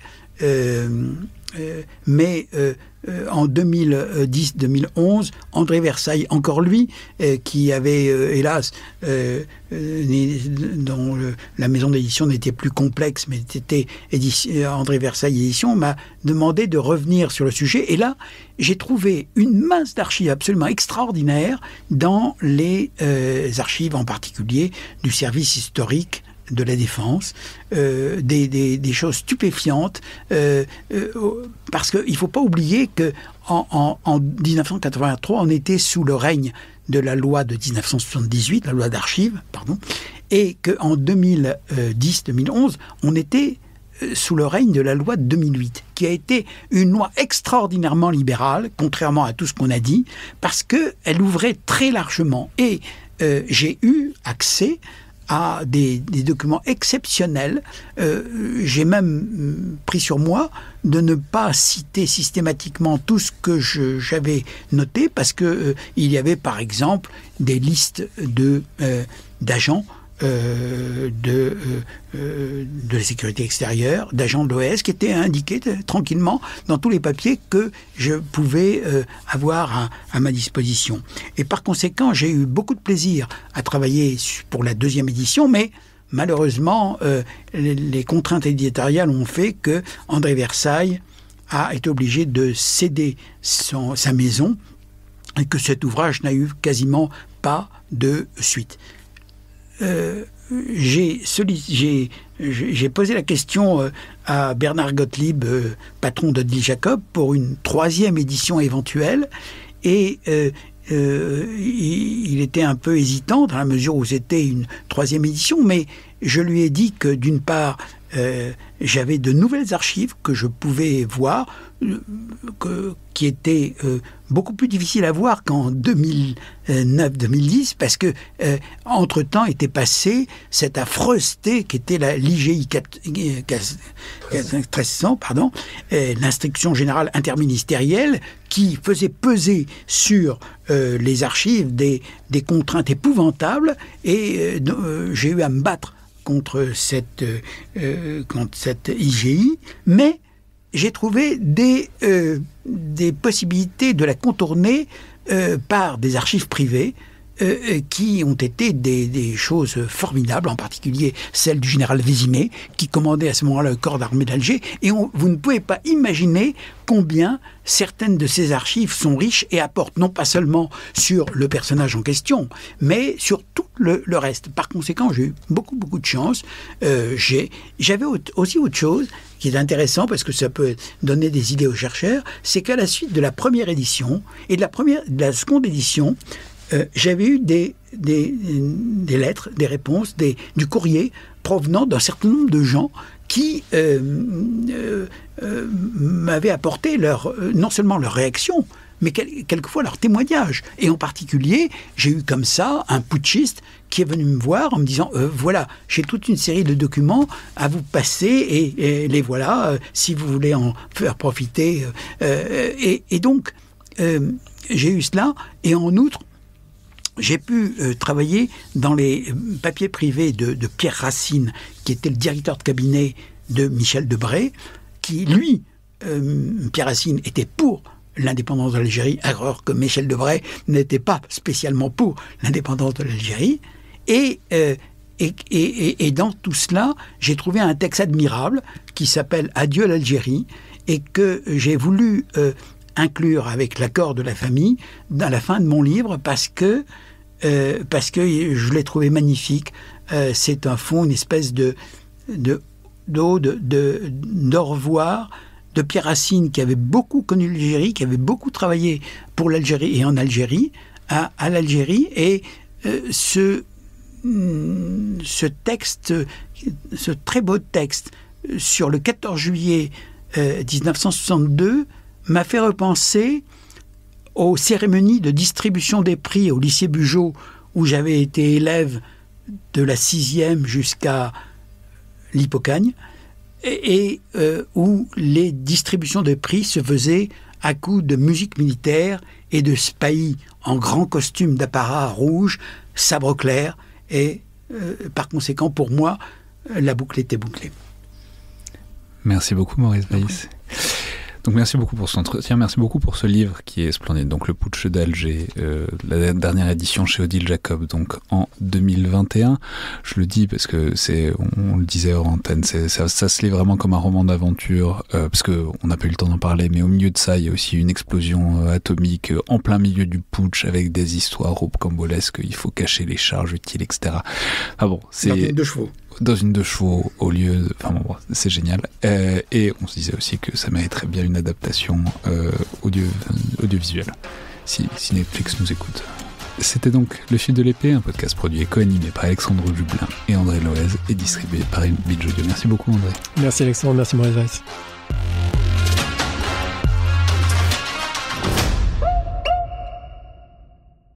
S3: mais en 2010-2011, André Versailles, encore lui, qui avait, hélas, dont la maison d'édition n'était plus complexe, mais c'était André Versailles Édition, m'a demandé de revenir sur le sujet. Et là, j'ai trouvé une masse d'archives absolument extraordinaires dans les archives, en particulier du service historique de la Défense, des choses stupéfiantes, parce qu'il ne faut pas oublier qu'en 1983, on était sous le règne de la loi de 1978, la loi d'archives, pardon, et qu'en 2010-2011, on était sous le règne de la loi de 2008, qui a été une loi extraordinairement libérale, contrairement à tout ce qu'on a dit, parce qu'elle ouvrait très largement. Et j'ai eu accès à des documents exceptionnels. J'ai même pris sur moi de ne pas citer systématiquement tout ce que j'avais noté, parce que il y avait par exemple des listes d'agents de la sécurité extérieure, d'agents de l'OS, qui étaient indiqués tranquillement dans tous les papiers que je pouvais avoir à ma disposition. Et par conséquent, j'ai eu beaucoup de plaisir à travailler pour la deuxième édition, mais malheureusement, les contraintes éditoriales ont fait que André Versailles a été obligé de céder sa maison et que cet ouvrage n'a eu quasiment pas de suite. J'ai posé la question à Bernard Gottlieb, patron d'Odile Jacob, pour une troisième édition éventuelle, et il était un peu hésitant dans la mesure où c'était une troisième édition, mais je lui ai dit que d'une part, j'avais de nouvelles archives que je pouvais voir, qui étaient beaucoup plus difficiles à voir qu'en 2009-2010, parce que entre-temps était passée cette affreusité qui était l'IGI 1300, l'instruction générale interministérielle, qui faisait peser sur les archives des contraintes épouvantables, et j'ai eu à me battre contre cette IGI, mais j'ai trouvé des possibilités de la contourner par des archives privées qui ont été des choses formidables, en particulier celle du général Vésimet, qui commandait à ce moment-là le corps d'armée d'Alger. Et vous ne pouvez pas imaginer combien certaines de ces archives sont riches et apportent non pas seulement sur le personnage en question, mais sur tout le reste. Par conséquent, j'ai eu beaucoup de chance. J'avais aussi autre chose qui est intéressant, parce que ça peut donner des idées aux chercheurs, c'est qu'à la suite de la première édition et de la seconde édition, j'avais eu des lettres, des réponses, du courrier provenant d'un certain nombre de gens qui m'avaient apporté non seulement leur réaction, mais quelquefois leurs témoignages. Et en particulier, j'ai eu comme ça un putschiste qui est venu me voir en me disant voilà, j'ai toute une série de documents à vous passer et les voilà, si vous voulez en faire profiter. Et donc, j'ai eu cela. Et en outre, j'ai pu travailler dans les papiers privés de Pierre Racine, qui était le directeur de cabinet de Michel Debré, qui, lui, Pierre Racine, était pour l'indépendance de l'Algérie, alors que Michel Debré n'était pas spécialement pour l'indépendance de l'Algérie. Et dans tout cela, j'ai trouvé un texte admirable qui s'appelle « Adieu l'Algérie » et que j'ai voulu inclure avec l'accord de la famille à la fin de mon livre parce que je l'ai trouvé magnifique. C'est un fond, une espèce d'au revoir de Pierre Racine, qui avait beaucoup connu l'Algérie, qui avait beaucoup travaillé pour l'Algérie et en Algérie, à l'Algérie. Et ce texte, ce très beau texte sur le 14 juillet 1962 m'a fait repenser aux cérémonies de distribution des prix au lycée Bugeaud, où j'avais été élève de la 6e jusqu'à l'Hippocagne, et où les distributions de prix se faisaient à coups de musique militaire et de spahis en grand costume d'apparat rouge, sabre clair, et par conséquent, pour moi, la boucle était bouclée.
S1: Merci beaucoup, Maurice Baïs. Donc merci beaucoup pour cet entretien, merci beaucoup pour ce livre qui est splendide. Donc le Putsch d'Alger, la dernière édition chez Odile Jacob, donc en 2021. Je le dis parce que on le disait hors antenne, ça se lit vraiment comme un roman d'aventure, parce que on n'a pas eu le temps d'en parler, mais au milieu de ça, il y a aussi une explosion atomique en plein milieu du putsch avec des histoires rocambolesques. Il faut cacher les charges utiles, etc. Ah bon, c'est
S3: dans une 2 chevaux.
S1: Dans une 2 chevaux au lieu de... Enfin bon, c'est génial. Et on se disait aussi que ça mériterait bien une adaptation audiovisuelle, si Netflix nous écoute. C'était donc Le Fil de l'Épée, un podcast produit et co-animé par Alexandre Jublin et André Loez et distribué par Binge Audio. Merci beaucoup, André.
S2: Merci Alexandre, merci Maurice Weiss.